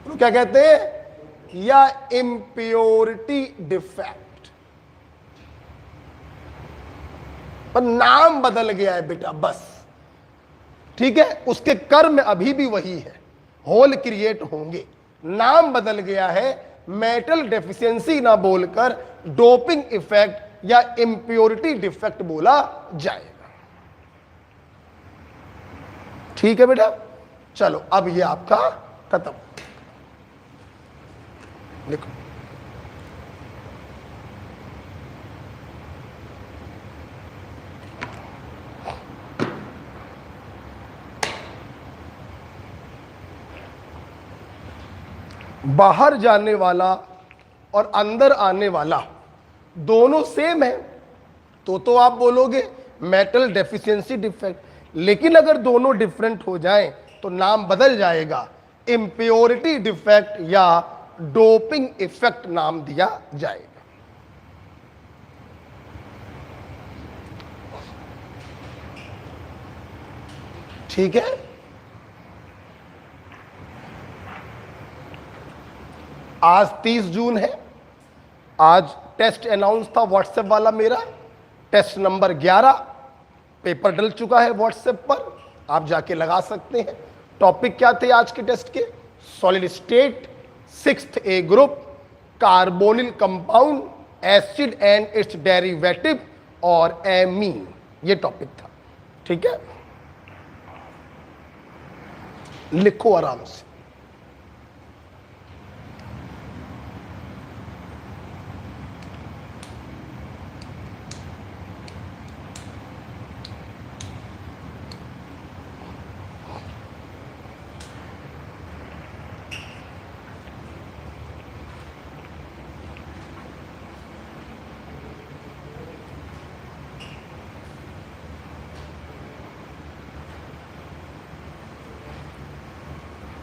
तो क्या कहते हैं? या इम्प्योरिटी डिफेक्ट। पर नाम बदल गया है बेटा, बस। ठीक है, उसके कर्म अभी भी वही है, होल क्रिएट होंगे, नाम बदल गया है, मेटल डेफिशिएंसी ना बोलकर डोपिंग इफेक्ट या इम्प्योरिटी डिफेक्ट बोला जाएगा। ठीक है बेटा, चलो अब ये आपका खत्म। लिखो, बाहर जाने वाला और अंदर आने वाला दोनों सेम है तो आप बोलोगे मेटल डेफिशिएंसी डिफेक्ट। लेकिन अगर दोनों डिफरेंट हो जाएं तो नाम बदल जाएगा, इम्प्योरिटी डिफेक्ट या डोपिंग इफेक्ट नाम दिया जाएगा। ठीक है, आज 30 जून है। आज टेस्ट अनाउंस था व्हाट्सएप वाला मेरा, टेस्ट नंबर 11, पेपर डल चुका है व्हाट्सएप पर, आप जाके लगा सकते हैं। टॉपिक क्या थे आज के टेस्ट के? Solid state, 6th A group, carbonyl compound, acid and it's derivative और एमीन, ये टॉपिक था। ठीक है, लिखो आराम से।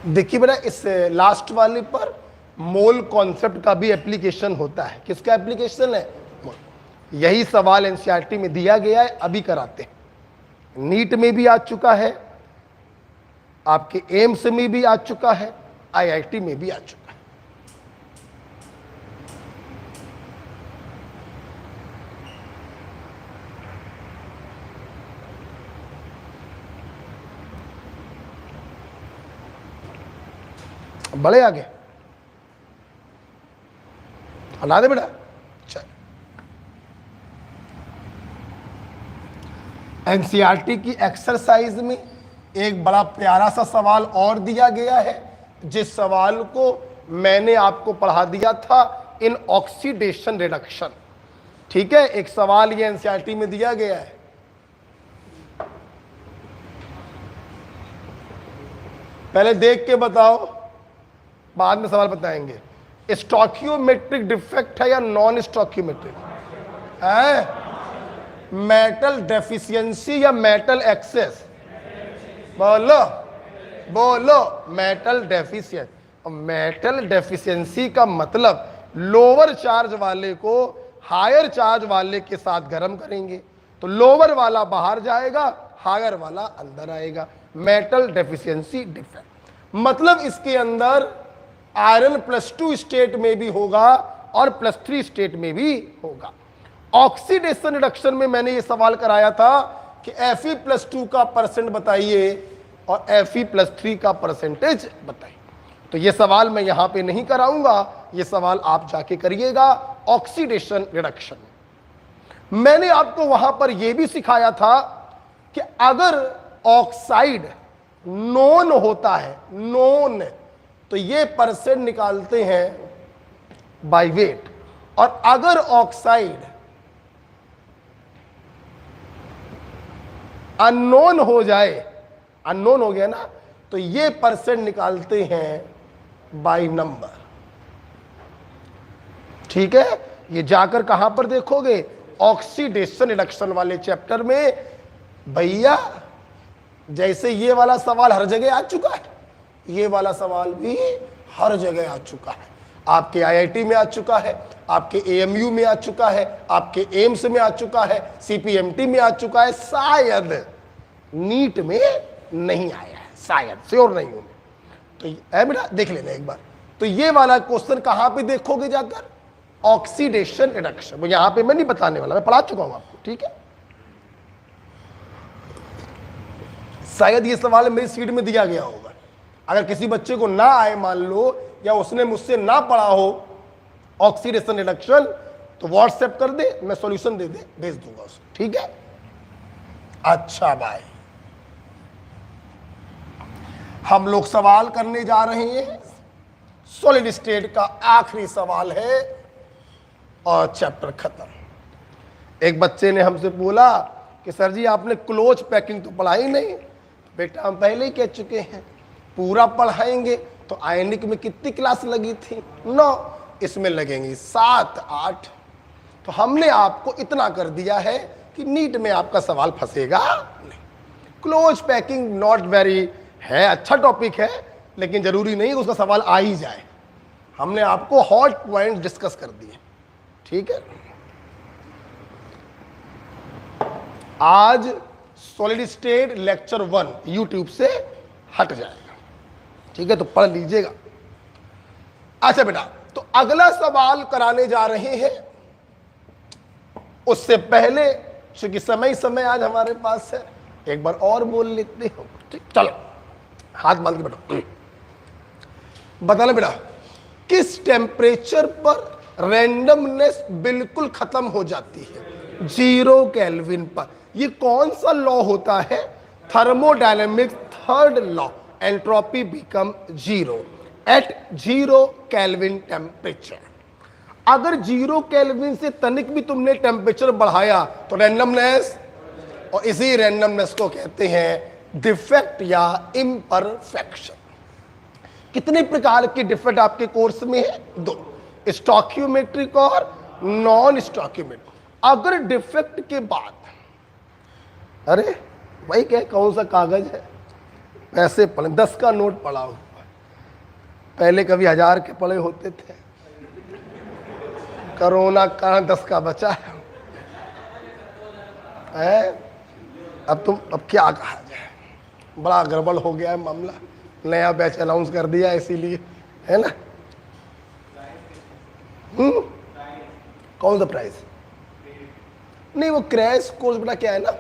देखिए बेटा, इस लास्ट वाले पर मोल कॉन्सेप्ट का भी एप्लीकेशन होता है। किसका एप्लीकेशन है? यही सवाल एनसीईआरटी में दिया गया है, अभी कराते हैं। नीट में भी आ चुका है, आपके एम्स में भी आ चुका है, आईआईटी में भी आ चुका है। बड़े आगे हटा दे बेटा। एनसीईआरटी की एक्सरसाइज में एक बड़ा प्यारा सा सवाल और दिया गया है, जिस सवाल को मैंने आपको पढ़ा दिया था इन ऑक्सीडेशन रिडक्शन। ठीक है, एक सवाल ये एनसीईआरटी में दिया गया है। पहले देख के बताओ, बाद में सवाल बताएंगे। स्टोकियोमेट्रिक डिफेक्ट है या नॉन स्टोकियोमेट्रिक है? मेटल डेफिशिएंसी या मेटल एक्सेस? बोलो बोलो। Metal deficiency. मेटल डेफिशिएंसी का मतलब लोअर चार्ज वाले को हायर चार्ज वाले के साथ गर्म करेंगे तो लोअर वाला बाहर जाएगा, हायर वाला अंदर आएगा। मेटल डेफिशिएंसी डिफेक्ट मतलब इसके अंदर आयरन +2 स्टेट में भी होगा और +3 स्टेट में भी होगा। ऑक्सीडेशन रिडक्शन में मैंने ये सवाल कराया था कि Fe+2 का परसेंट बताइए और Fe+3 का परसेंटेज बताइए। तो ये सवाल मैं यहां पे नहीं कराऊंगा, ये सवाल आप जाके करिएगा ऑक्सीडेशन रिडक्शन। मैंने आपको वहां पर यह भी सिखाया था कि अगर ऑक्साइड नॉन होता है, नॉन, तो ये परसेंट निकालते हैं बाय वेट, और अगर ऑक्साइड अननोन हो जाए, अननोन हो गया ना, तो ये परसेंट निकालते हैं बाय नंबर। ठीक है, ये जाकर कहां पर देखोगे? ऑक्सीडेशन रिडक्शन वाले चैप्टर में। भैया जैसे ये वाला सवाल हर जगह आ चुका है, ये वाला सवाल भी हर जगह आ चुका है। आपके आईआईटी में आ चुका है, आपके एएमयू में आ चुका है, आपके एम्स में आ चुका है, सीपीएमटी में आ चुका है। शायद नीट में नहीं आया है, शायद, श्योर नहीं हूं। तो है बेटा, देख लेना एक बार। तो ये वाला क्वेश्चन कहां पे देखोगे जाकर? Oxidation reduction. वो यहां पे मैं नहीं बताने वाला, मैं पढ़ा चुका हूं आपको। ठीक है, शायद ये सवाल मेरी सीट में दिया गया होगा। अगर किसी बच्चे को ना आए मान लो, या उसने मुझसे ना पढ़ा हो ऑक्सीडेशन रिडक्शन, तो व्हाट्सएप कर दे, मैं सॉल्यूशन दे दे भेज दूंगा उसको। ठीक है, अच्छा भाई, हम लोग सवाल करने जा रहे हैं। सॉलिड स्टेट का आखिरी सवाल है और चैप्टर खत्म। एक बच्चे ने हमसे बोला कि सर जी आपने क्लोज पैकिंग तो पढ़ाई नहीं। बेटा हम पहले ही कह चुके हैं, पूरा पढ़ाएंगे तो आयनिक में कितनी क्लास लगी थी? 9, इसमें लगेंगी 7, 8। तो हमने आपको इतना कर दिया है कि नीट में आपका सवाल फंसेगा नहीं। क्लोज पैकिंग नॉट वेरी है, अच्छा टॉपिक है, लेकिन जरूरी नहीं उसका सवाल आ ही जाए। हमने आपको हॉट पॉइंट डिस्कस कर दिए। ठीक है, आज सॉलिड स्टेट लेक्चर 1 यूट्यूब से हट जाएगा। ठीक है, तो पढ़ लीजिएगा। अच्छा बेटा, तो अगला सवाल कराने जा रहे हैं। उससे पहले चूंकि समय आज हमारे पास है, एक बार और बोल लेते हो। ठीक, चलो हाथ बांध के बैठो। बताना बेटा, किस टेम्परेचर पर रैंडमनेस बिल्कुल खत्म हो जाती है? 0 केल्विन पर। ये कौन सा लॉ होता है? Thermodynamics third law, entropy become 0 at 0 kelvin temperature. अगर 0 केल्विन से तनिक भी तुमने टेम्परेचर बढ़ाया तो रैंडमनेस, और इसी रैंडमनेस को कहते हैं डिफेक्ट या इम्परफेक्शन। कितने प्रकार के डिफेक्ट आपके कोर्स में है? 2, स्टोकियोमेट्रिक और नॉन स्टोकियोमेट्रिक। अगर डिफेक्ट के बाद, अरे भाई क्या कौन सा कागज है, पैसे पड़े, 10 का नोट पड़ा हुआ, पहले कभी 1000 के पड़े होते थे, कोरोना का 10 का बचा है। अब क्या कहा जाए, बड़ा गड़बड़ हो गया है मामला, नया बैच अनाउंस कर दिया इसीलिए, है ना। कौन सा प्राइस? नहीं, वो क्रैश कोर्स बेटा क्या है ना,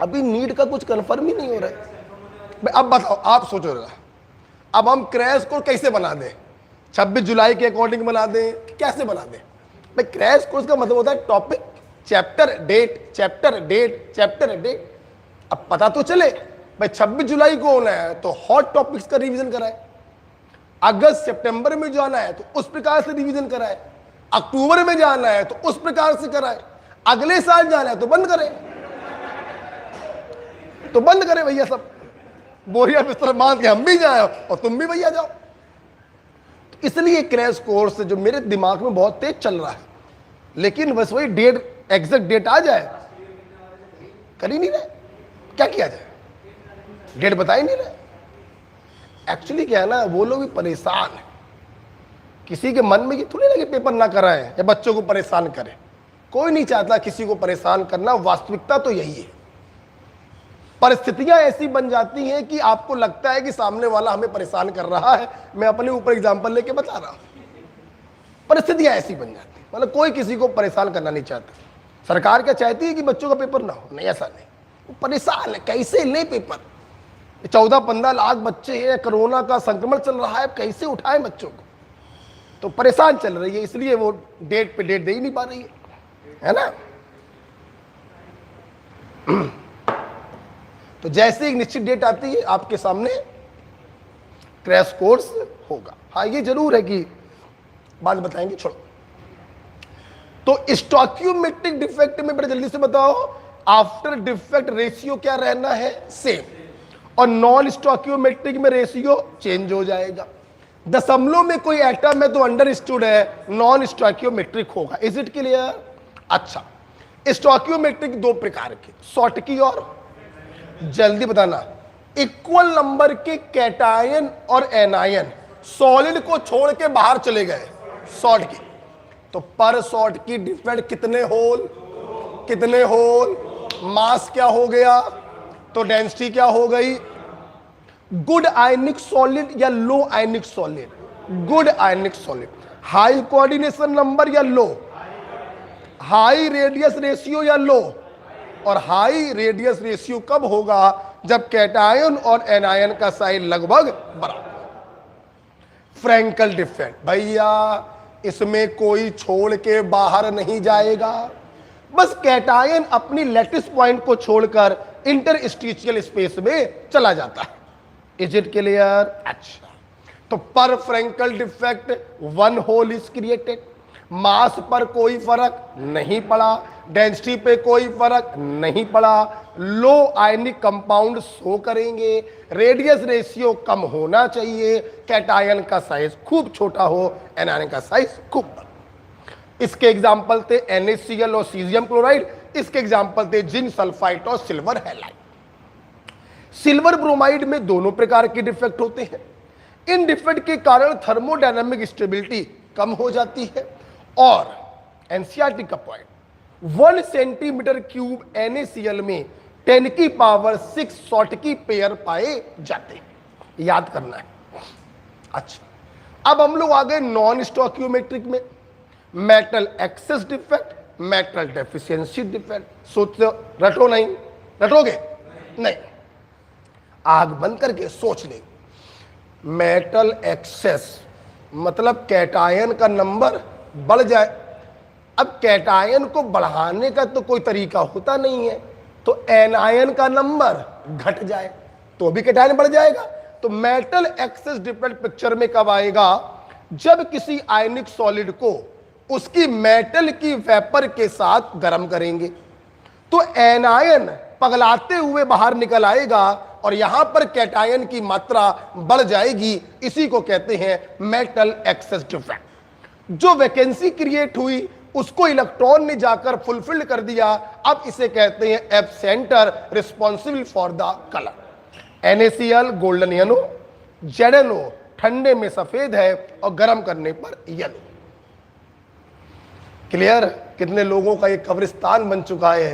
अभी नीट का कुछ कंफर्म ही नहीं हो रहा है। अब बताओ, आप सोचो रहा, अब हम क्रैश कोर्स कैसे बना दें? 26 जुलाई के अकॉर्डिंग बना दें, कैसे बना दें भाई? क्रैश कोर्स का मतलब होता है topic, chapter, date, chapter, date, chapter, date. अब पता तो चले भाई 26 जुलाई को होना है तो हॉट टॉपिक्स का रिवीजन कराए, अगस्त सितंबर में जाना है तो उस प्रकार से रिवीजन कराए, अक्टूबर में जाना है तो उस प्रकार से कराए, अगले साल जाना है तो बंद करें, तो बंद करें भैया, सब बोरिया बिस्तर बांध के हम भी जाए और तुम भी भैया जाओ। तो इसलिए क्रैश कोर्स जो मेरे दिमाग में बहुत तेज चल रहा है, लेकिन बस वही डेट, एग्जैक्ट डेट आ जाए, कर ही नहीं रहे, क्या किया जाए, डेट बता ही नहीं रहे। एक्चुअली क्या है ना, वो लोग भी परेशान है, किसी के मन में ये थोड़ी ना कि पेपर ना कराएं या बच्चों को परेशान करें, कोई नहीं चाहता किसी को परेशान करना। वास्तविकता तो यही है, परिस्थितियां ऐसी बन जाती हैं कि आपको लगता है कि सामने वाला हमें परेशान कर रहा है। मैं अपने ऊपर एग्जांपल लेके बता रहा हूं, परिस्थितियां ऐसी बन जाती हैं, मतलब कोई किसी को परेशान करना नहीं चाहता। सरकार क्या चाहती है कि बच्चों का पेपर ना हो? नहीं, ऐसा नहीं, वो परेशान है, कैसे ले पेपर, 14-15 लाख बच्चे हैं, कोरोना का संक्रमण चल रहा है, कैसे उठाएं बच्चों को, तो परेशान चल रही है, इसलिए वो डेट पे डेट दे ही नहीं पा रही है ना। तो जैसे एक निश्चित डेट आती है आपके सामने क्रैश कोर्स होगा। हाँ, ये जरूर है कि बात बताएंगे, छोड़ो। तो स्टोकियोमेट्रिक डिफेक्ट में बड़े जल्दी से बताओ, आफ्टर डिफेक्ट रेशियो क्या रहना है? सेम। और नॉन स्टोकियोमेट्रिक में रेशियो चेंज हो जाएगा। दशमलव में कोई एटम है तो अंडरस्टूड है नॉन स्टोकियोमेट्रिक होगा। Is it clear? अच्छा, स्टोकियोमेट्रिक 2 प्रकार के, शॉर्ट की और जल्दी बताना, इक्वल नंबर के कैटायन और एनायन सॉलिड को छोड़ के बाहर चले गए, शॉर्ट की, तो पर शॉर्ट की डिफेक्ट कितने होल, कितने होल, मास क्या हो गया, तो डेंसिटी क्या हो गई। गुड आयनिक सॉलिड या low ionic solid? Good ionic solid. High coordination number या लो, हाई रेडियस रेशियो या लो, और हाई रेडियस रेशियो कब होगा? जब कैटायन और एनायन का साइज लगभग बराबर। फ्रैंकल डिफेक्ट भैया, इसमें कोई छोड़ के बाहर नहीं जाएगा, बस कैटायन अपनी लैटिस पॉइंट को छोड़कर इंटरस्टिशियल स्पेस में चला जाता है। Is it clear? अच्छा, तो per Frenkel defect 1 hole is created, mass पर कोई फर्क नहीं पड़ा, डेंसिटी पे कोई फर्क नहीं पड़ा, लो आयनिक कंपाउंड शो करेंगे, रेडियस रेशियो कम होना चाहिए, कैटायन का साइज खूब छोटा हो, एनायन का साइज खूब बड़ा। इसके एग्जाम्पल थे NaCl और सीजियम क्लोराइड, इसके एग्जाम्पल थे जिंक सल्फाइड और सिल्वर हैलाइड। सिल्वर ब्रोमाइड में दोनों प्रकार के डिफेक्ट होते हैं। इन डिफेक्ट के कारण थर्मोडायनामिक स्टेबिलिटी कम हो जाती है और एनसीईआरटी का पॉइंट 1 सेंटीमीटर क्यूब NaCl में 10 की पावर 6 शॉर्ट की पेयर पाए जाते हैं, याद करना है। अच्छा, अब हम लोग आ गए नॉन स्टोकियोमेट्रिक में, metal excess defect, metal deficiency defect. सोचते रटो नहीं, रटोगे नहीं, आग बंद करके सोच ले। मेटल एक्सेस मतलब कैटायन का नंबर बढ़ जाए। अब कैटायन को बढ़ाने का तो कोई तरीका होता नहीं है, तो एनायन का नंबर घट जाए तो भी कैटायन बढ़ जाएगा। तो मेटल एक्सेस डिफरेंट पिक्चर में कब आएगा? जब किसी आयनिक सॉलिड को उसकी मेटल की वेपर के साथ गर्म करेंगे तो एनायन पगलाते हुए बाहर निकल आएगा और यहां पर कैटायन की मात्रा बढ़ जाएगी। इसी को कहते हैं मेटल एक्सेस डिफेक्ट। जो वैकेंसी क्रिएट हुई उसको इलेक्ट्रॉन ने जाकर फुलफिल कर दिया, अब इसे कहते हैं F centre responsible for the colour. NaCl golden yellow, ZnO ठंडे में सफेद है और गर्म करने पर येलो। क्लियर? कितने लोगों का ये कब्रिस्तान बन चुका है,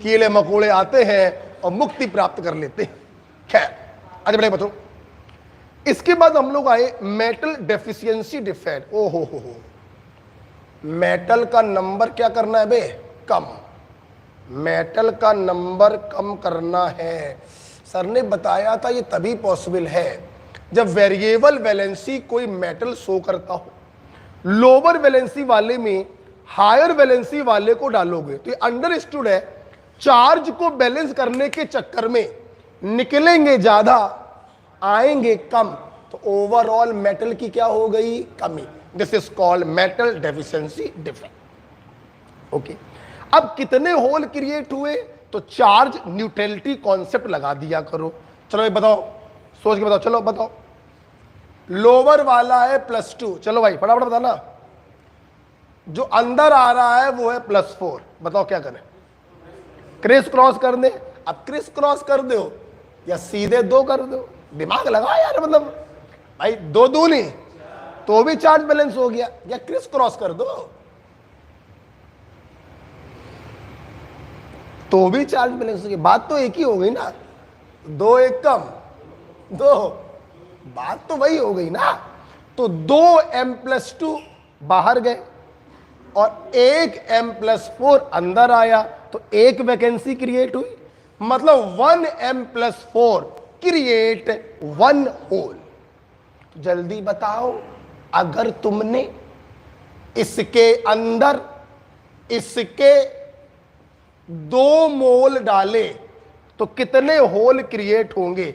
कीड़े मकोड़े आते हैं और मुक्ति प्राप्त कर लेते हैं। खैर, अच्छा बड़े बच्चों, इसके बाद हम लोग आए मेटल डेफिशिएंसी डिफेक्ट। ओ हो, मेटल का नंबर क्या करना है बे? कम। मेटल का नंबर कम करना है। सर ने बताया था ये तभी पॉसिबल है जब वेरिएबल वैलेंसी कोई मेटल शो करता हो। लोअर वैलेंसी वाले में हायर वैलेंसी वाले को डालोगे तो ये अंडरस्टूड है, चार्ज को बैलेंस करने के चक्कर में निकलेंगे ज्यादा आएंगे कम, तो ओवरऑल मेटल की क्या हो गई? कमी। This is called metal deficiency defect. Okay, अब कितने होल क्रिएट हुए? तो चार्ज न्यूट्रलिटी कॉन्सेप्ट लगा दिया करो। चलो ये बताओ, सोच के बताओ, चलो बताओ। लोअर वाला है +2, चलो भाई फटाफट बताना। जो अंदर आ रहा है वो है +4, बताओ क्या करें? क्रिस क्रॉस कर दे। अब क्रिस क्रॉस कर दो या सीधे 2 कर दो, दिमाग लगा यार। मतलब भाई 2 दूनी तो भी चार्ज बैलेंस हो गया, या क्रिस क्रॉस कर दो तो भी चार्ज बैलेंस हो गया। बात तो एक ही हो गई ना, 2 1 कम 2, बात तो वही हो गई ना। तो 2m+2 बाहर गए और 1m+4 अंदर आया, तो एक वैकेंसी क्रिएट हुई। मतलब 1m+4 क्रिएट 1 होल। जल्दी बताओ, अगर तुमने इसके अंदर इसके 2 मोल डाले तो कितने होल क्रिएट होंगे?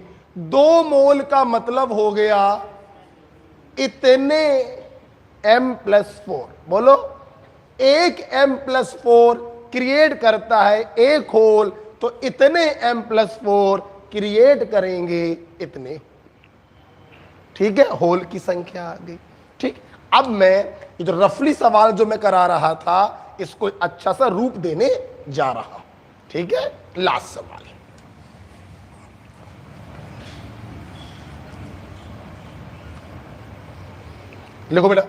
2 मोल का मतलब हो गया इतने m+4। बोलो, 1m+4 क्रिएट करता है 1 होल, तो इतने m+4 क्रिएट करेंगे इतने। ठीक है, होल की संख्या आ गई। ठीक, अब मैं ये जो रफली सवाल जो मैं करा रहा था इसको अच्छा सा रूप देने जा रहा हूं। ठीक है, लास्ट सवाल लिखो बेटा।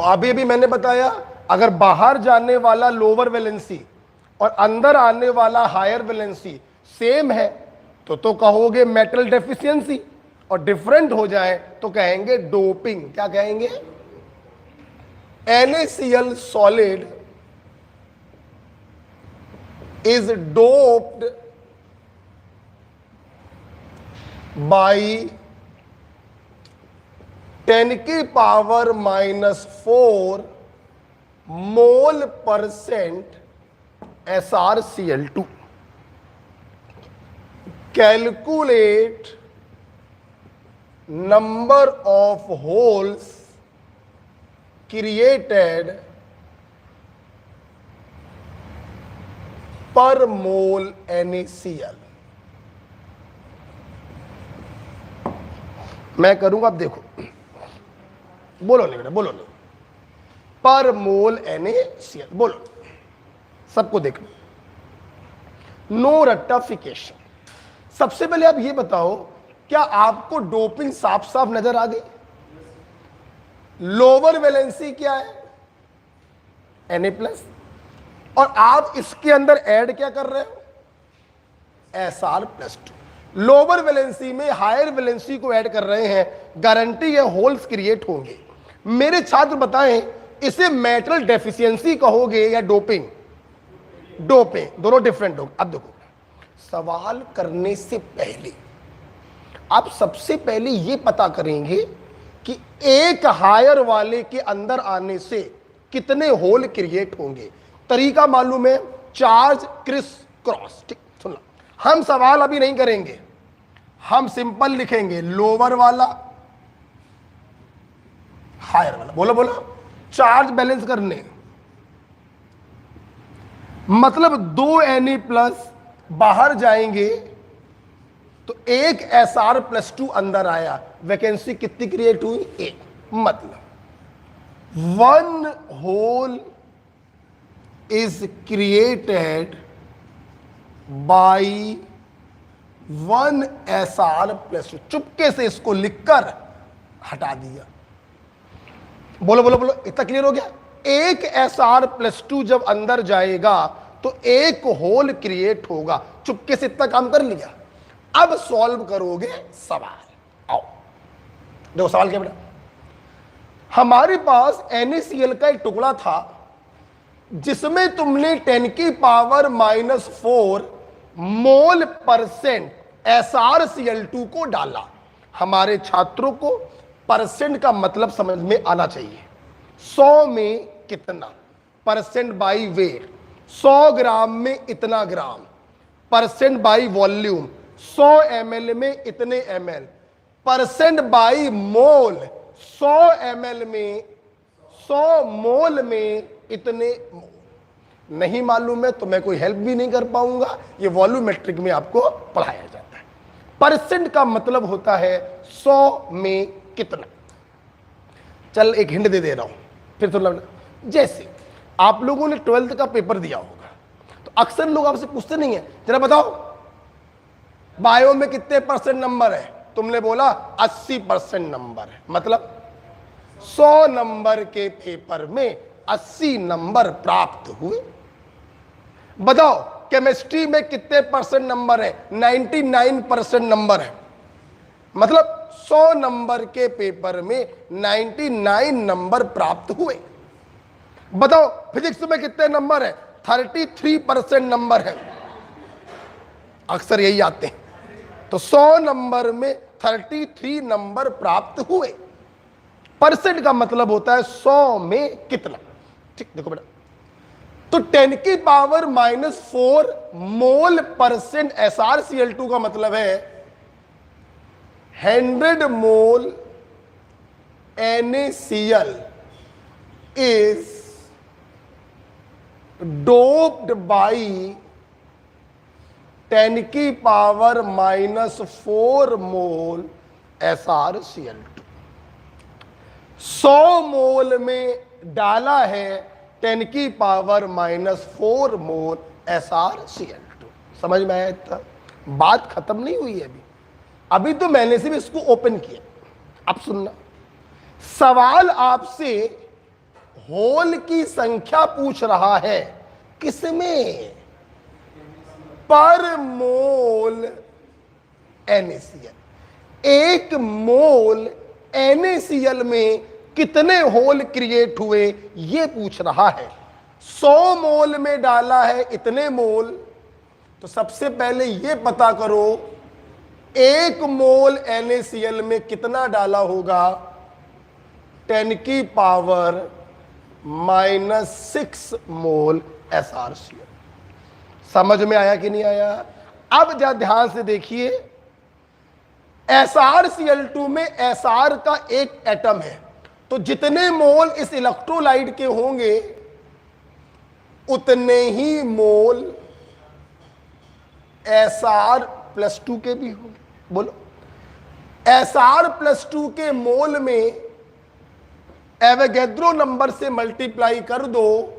अभी मैंने बताया, अगर बाहर जाने वाला लोअर वैलेंसी और अंदर आने वाला हायर वैलेंसी सेम है तो कहोगे मेटल डेफिशिएंसी, और डिफरेंट हो जाए तो कहेंगे डोपिंग। क्या कहेंगे? NaCl solid is doped by 10⁻⁻⁴ mol% SrCl2। Calculate number of holes created per mole NaCl। मैं करूंगा, अब देखो, बोलो नहीं बेटा, बोलो नहीं। पर मोल NaCl बोलो, सबको देखो, नो रट्टाफिकेशन। सबसे पहले आप ये बताओ, क्या आपको डोपिंग साफ साफ नजर आ गई? लोअर वैलेंसी क्या है? Na+, और आप इसके अंदर ऐड क्या कर रहे हो? Sr+2। लोअर वैलेंसी में हायर वैलेंसी को ऐड कर रहे हैं, गारंटी है होल्स क्रिएट होंगे। मेरे छात्र बताएं, इसे मेटल डेफिशिएंसी कहोगे या डोपिंग? डोपिंग, दोनों डिफरेंट होंगे। अब देखो, सवाल करने से पहले आप सबसे पहले ये पता करेंगे कि एक हायर वाले के अंदर आने से कितने होल क्रिएट होंगे। तरीका मालूम है, चार्ज क्रिस क्रॉस। ठीक, सुनना, हम सवाल अभी नहीं करेंगे, हम सिंपल लिखेंगे लोअर वाला हायर वाला। बोलो बोलो, चार्ज बैलेंस करने मतलब 2 Na+ बाहर जाएंगे तो एक Sr+2 अंदर आया, वैकेंसी कितनी क्रिएट हुई? 1। मतलब 1 hole is created by 1 Sr+2। चुपके से इसको लिखकर हटा दिया। बोलो बोलो बोलो, इतना क्लियर हो गया? एक Sr+2 जब अंदर जाएगा तो एक होल क्रिएट होगा। चुपके से इतना काम कर लिया। अब सॉल्व करोगे सवाल। आओ देखो सवाल क्या बेटा, हमारे पास NaCl का एक टुकड़ा था जिसमें तुमने 10⁻⁻⁴ मोल परसेंट SrCl2 को डाला। हमारे छात्रों को परसेंट का मतलब समझ में आना चाहिए। 100 में कितना, परसेंट बाई वेट, 100 ग्राम में इतना ग्राम, परसेंट बाई वॉल्यूम, 100 ml में इतने ml, percent by mole, 100 ml में 100 मोल में इतने मोल। नहीं मालूम है तो मैं कोई हेल्प भी नहीं कर पाऊंगा, ये वॉल्यूमेट्रिक में आपको पढ़ाया जाता है। परसेंट का मतलब होता है 100 में कितना। चल एक हिंट दे रहा हूं, फिर तो लगना, जैसे आप लोगों ने 12th का पेपर दिया होगा तो अक्सर लोग आपसे पूछते नहीं है, जरा बताओ बायो में कितने % नंबर है? तुमने बोला 80% नंबर है। मतलब 100 नंबर के पेपर में 80 नंबर प्राप्त हुए। बताओ केमिस्ट्री में कितने % नंबर है? 99% नंबर है। मतलब 100 नंबर के पेपर में 99 नंबर प्राप्त हुए। बताओ फिजिक्स में कितने नंबर है? 33% नंबर है। अक्सर यही आते हैं। तो 100 नंबर में 33 नंबर प्राप्त हुए। परसेंट का मतलब होता है 100 में कितना। ठीक, देखो बेटा, तो 10⁻⁻⁴ मोल परसेंट SrCl2 का मतलब है 100 मोल NaCl is doped by 10⁻⁻⁴ mole SrCl2। 100 मोल में डाला है 10⁻⁻⁴ मोल SrCl2। समझ में आया? इतना बात खत्म नहीं हुई है अभी तो मैंने सिर्फ इसको ओपन किया। अब सुनना, सवाल आपसे होल की संख्या पूछ रहा है, किसमें? पर मोल NaCl। एक मोल NaCl में कितने होल क्रिएट हुए ये पूछ रहा है। 100 मोल में डाला है इतने मोल, तो सबसे पहले ये पता करो एक मोल NaCl में कितना डाला होगा? 10⁻⁻⁶ मोल SrCl। समझ में आया कि नहीं आया? अब जरा ध्यान से देखिए, SrCl2 में Sr का एक एटम है, तो जितने मोल इस इलेक्ट्रोलाइट के होंगे उतने ही मोल Sr+2 के भी होंगे। बोलो, Sr+2 के मोल में एवोगैड्रो नंबर से मल्टीप्लाई कर दो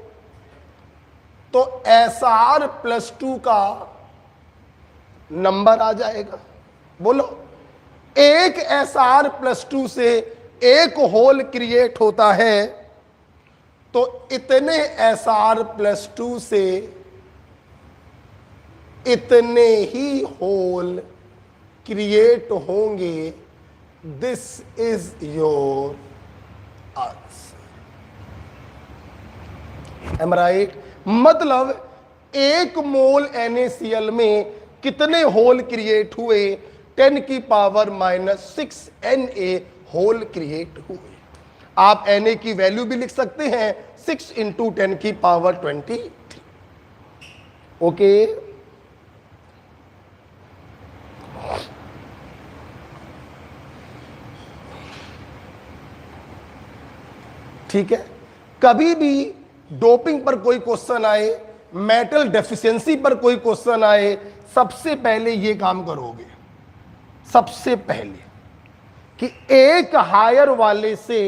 तो Sr+2 का नंबर आ जाएगा। बोलो, एक Sr+2 से एक होल क्रिएट होता है तो इतने Sr+2 से इतने ही होल क्रिएट होंगे। This is your answer. Am right? मतलब एक मोल NaCl में कितने होल क्रिएट हुए? 10 की पावर -6 Na होल क्रिएट हुए। आप Na की वैल्यू भी लिख सकते हैं 6 × 10 की पावर 23। ओके, ठीक है। कभी भी डोपिंग पर कोई क्वेश्चन आए, मेटल डेफिशिएंसी पर कोई क्वेश्चन आए, सबसे पहले ये काम करोगे, सबसे पहले कि एक हायर वाले से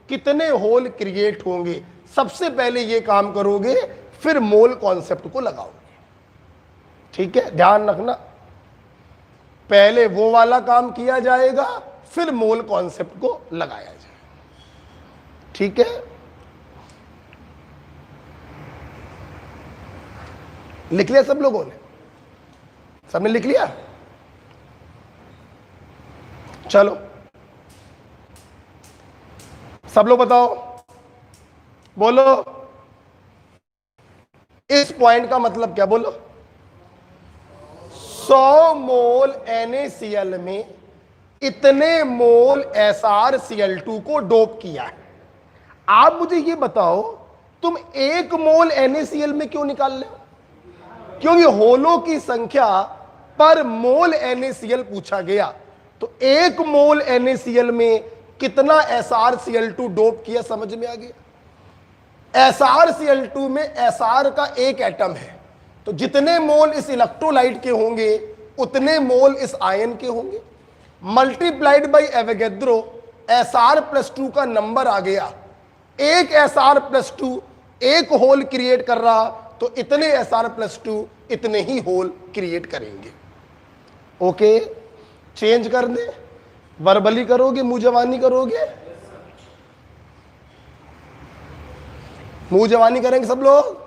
कितने होल क्रिएट होंगे, सबसे पहले ये काम करोगे, फिर मोल कॉन्सेप्ट को लगाओगे। ठीक है, ध्यान रखना, पहले वो वाला काम किया जाएगा, फिर मोल कॉन्सेप्ट को लगाया जाएगा। ठीक है, लिख लिया सब लोगों ने? सबने लिख लिया? चलो सब लोग बताओ, बोलो इस पॉइंट का मतलब क्या, बोलो। 100 मोल NaCl में इतने मोल SrCl2 को डोप किया है। आप मुझे ये बताओ, तुम 1 मोल NaCl में क्यों निकाल रहे हो? क्योंकि होलों की संख्या पर मोल NaCl पूछा गया, तो 1 मोल NaCl में कितना SrCl2 डोप किया, समझ में आ गया? SrCl2 में Sr का एक एटम है, तो जितने मोल इस इलेक्ट्रोलाइट के होंगे उतने मोल इस आयन के होंगे, मल्टीप्लाइड बाई एवोगैड्रो, Sr+2 का नंबर आ गया। एक Sr+2 एक होल क्रिएट कर रहा, तो इतने Sr+2 इतने ही होल क्रिएट करेंगे। ओके, चेंज कर दे, वर्बली करोगे, मुंह जवानी करोगे? मुंह जवानी करेंगे सब लोग?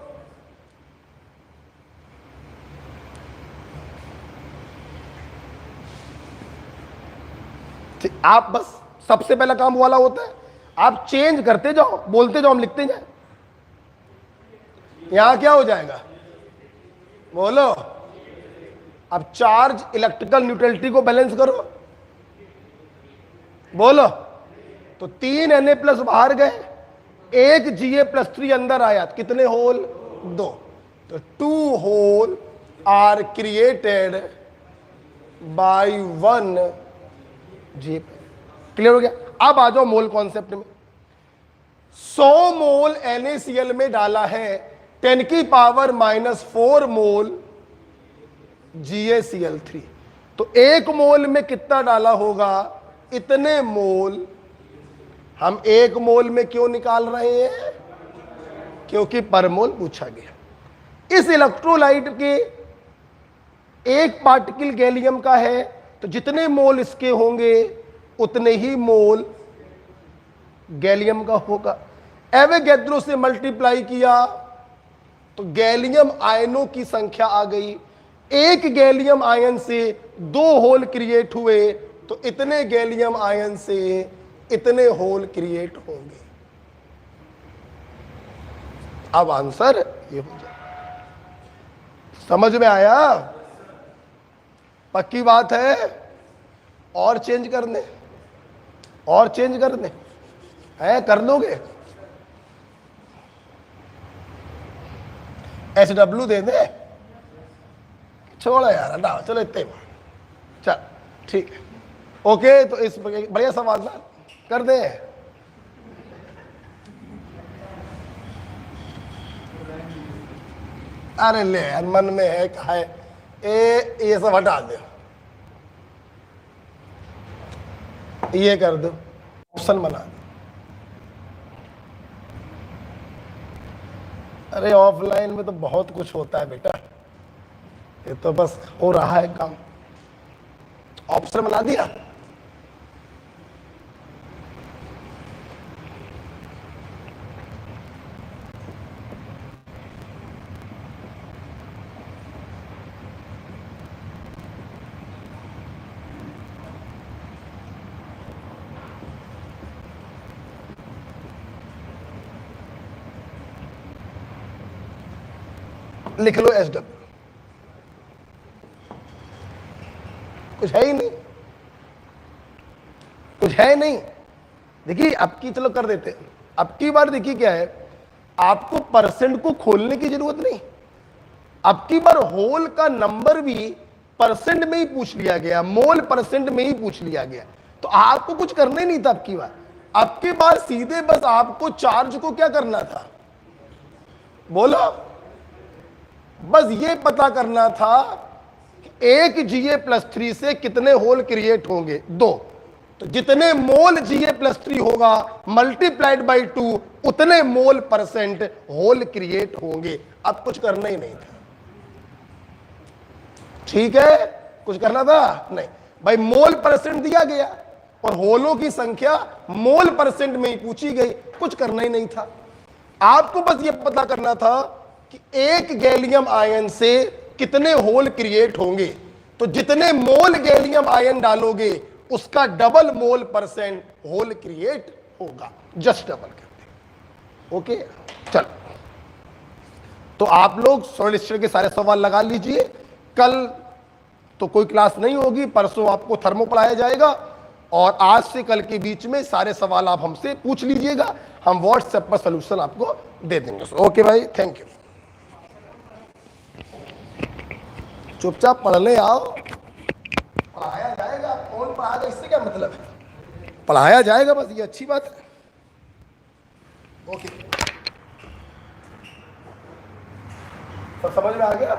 आप बस सबसे पहला काम वाला होता है, आप चेंज करते जाओ, बोलते जाओ, हम लिखते जाए। यहां क्या हो जाएगा, बोलो। अब चार्ज इलेक्ट्रिकल न्यूट्रलिटी को बैलेंस करो, बोलो। तो 3 Na+ बाहर गए, 1 Ga+3 अंदर आया, कितने होल? 2। तो 2 hole are created by 1 Ga। Clear हो गया? अब आ जाओ मोल कॉन्सेप्ट में। 100 मोल NaCl में डाला है 10 की पावर -4 मोल GaCl3, तो 1 मोल में कितना डाला होगा? इतने मोल। हम 1 मोल में क्यों निकाल रहे हैं? क्योंकि पर मोल पूछा गया। इस इलेक्ट्रोलाइट के एक पार्टिकल गैलियम का है, तो जितने मोल इसके होंगे उतने ही मोल गैलियम का होगा। एवोगैड्रो से मल्टीप्लाई किया तो गैलियम आयनों की संख्या आ गई। एक गैलियम आयन से 2 होल क्रिएट हुए, तो इतने गैलियम आयन से इतने होल क्रिएट होंगे। अब आंसर ये हो जाए। समझ में आया? पक्की बात है? और चेंज कर दे, और चेंज कर दे, है कर दोगे? SW दे दे, छोड़ो यार, हटाओ, चलो इतने चल, ठीक है। ओके, तो इस बढ़िया सवाल ना कर दे। अरे ले यार, मन में है कहा है ये सब हटा दो, ये कर दो, ऑप्शन बना दो। अरे ऑफलाइन में तो बहुत कुछ होता है बेटा, ये तो बस हो रहा है काम। ऑप्शन बना दिया। लिख लो SW। कुछ है ही नहीं, कुछ है नहीं। देखिए अब की, चलो कर देते, अब की बार देखिए क्या है, आपको परसेंट को खोलने की जरूरत नहीं। अब की बार होल का नंबर भी परसेंट में ही पूछ लिया गया, मोल परसेंट में ही पूछ लिया गया, तो आपको कुछ करना ही नहीं था अब की बार। अब की बार सीधे बस आपको चार्ज को क्या करना था, बोलो, बस ये पता करना था कि एक Ga+3 से कितने होल क्रिएट होंगे, 2। तो जितने मोल Ga+3 होगा मल्टीप्लाइड बाई 2, उतने मोल परसेंट होल क्रिएट होंगे। अब कुछ करना ही नहीं था, ठीक है, कुछ करना था नहीं भाई, मोल परसेंट दिया गया और होलों की संख्या मोल परसेंट में ही पूछी गई, कुछ करना ही नहीं था। आपको बस ये पता करना था कि एक गैलियम आयन से कितने होल क्रिएट होंगे, तो जितने मोल गैलियम आयन डालोगे उसका डबल मोल परसेंट होल क्रिएट होगा, जस्ट डबल करते। ओके, चलो, तो आप लोग सॉलिड के सारे सवाल लगा लीजिए। कल तो कोई क्लास नहीं होगी, परसों आपको थर्मो पढ़ाया जाएगा, और आज से कल के बीच में सारे सवाल आप हमसे पूछ लीजिएगा, हम व्हाट्सएप पर सलूशन आपको दे देंगे। ओके भाई, थैंक यू। चुपचाप पढ़ने आओ, पढ़ाया जाएगा। कौन पढ़ाएगा इससे क्या मतलब है, पढ़ाया जाएगा बस, ये अच्छी बात है। ओके, सब समझ में आ गया।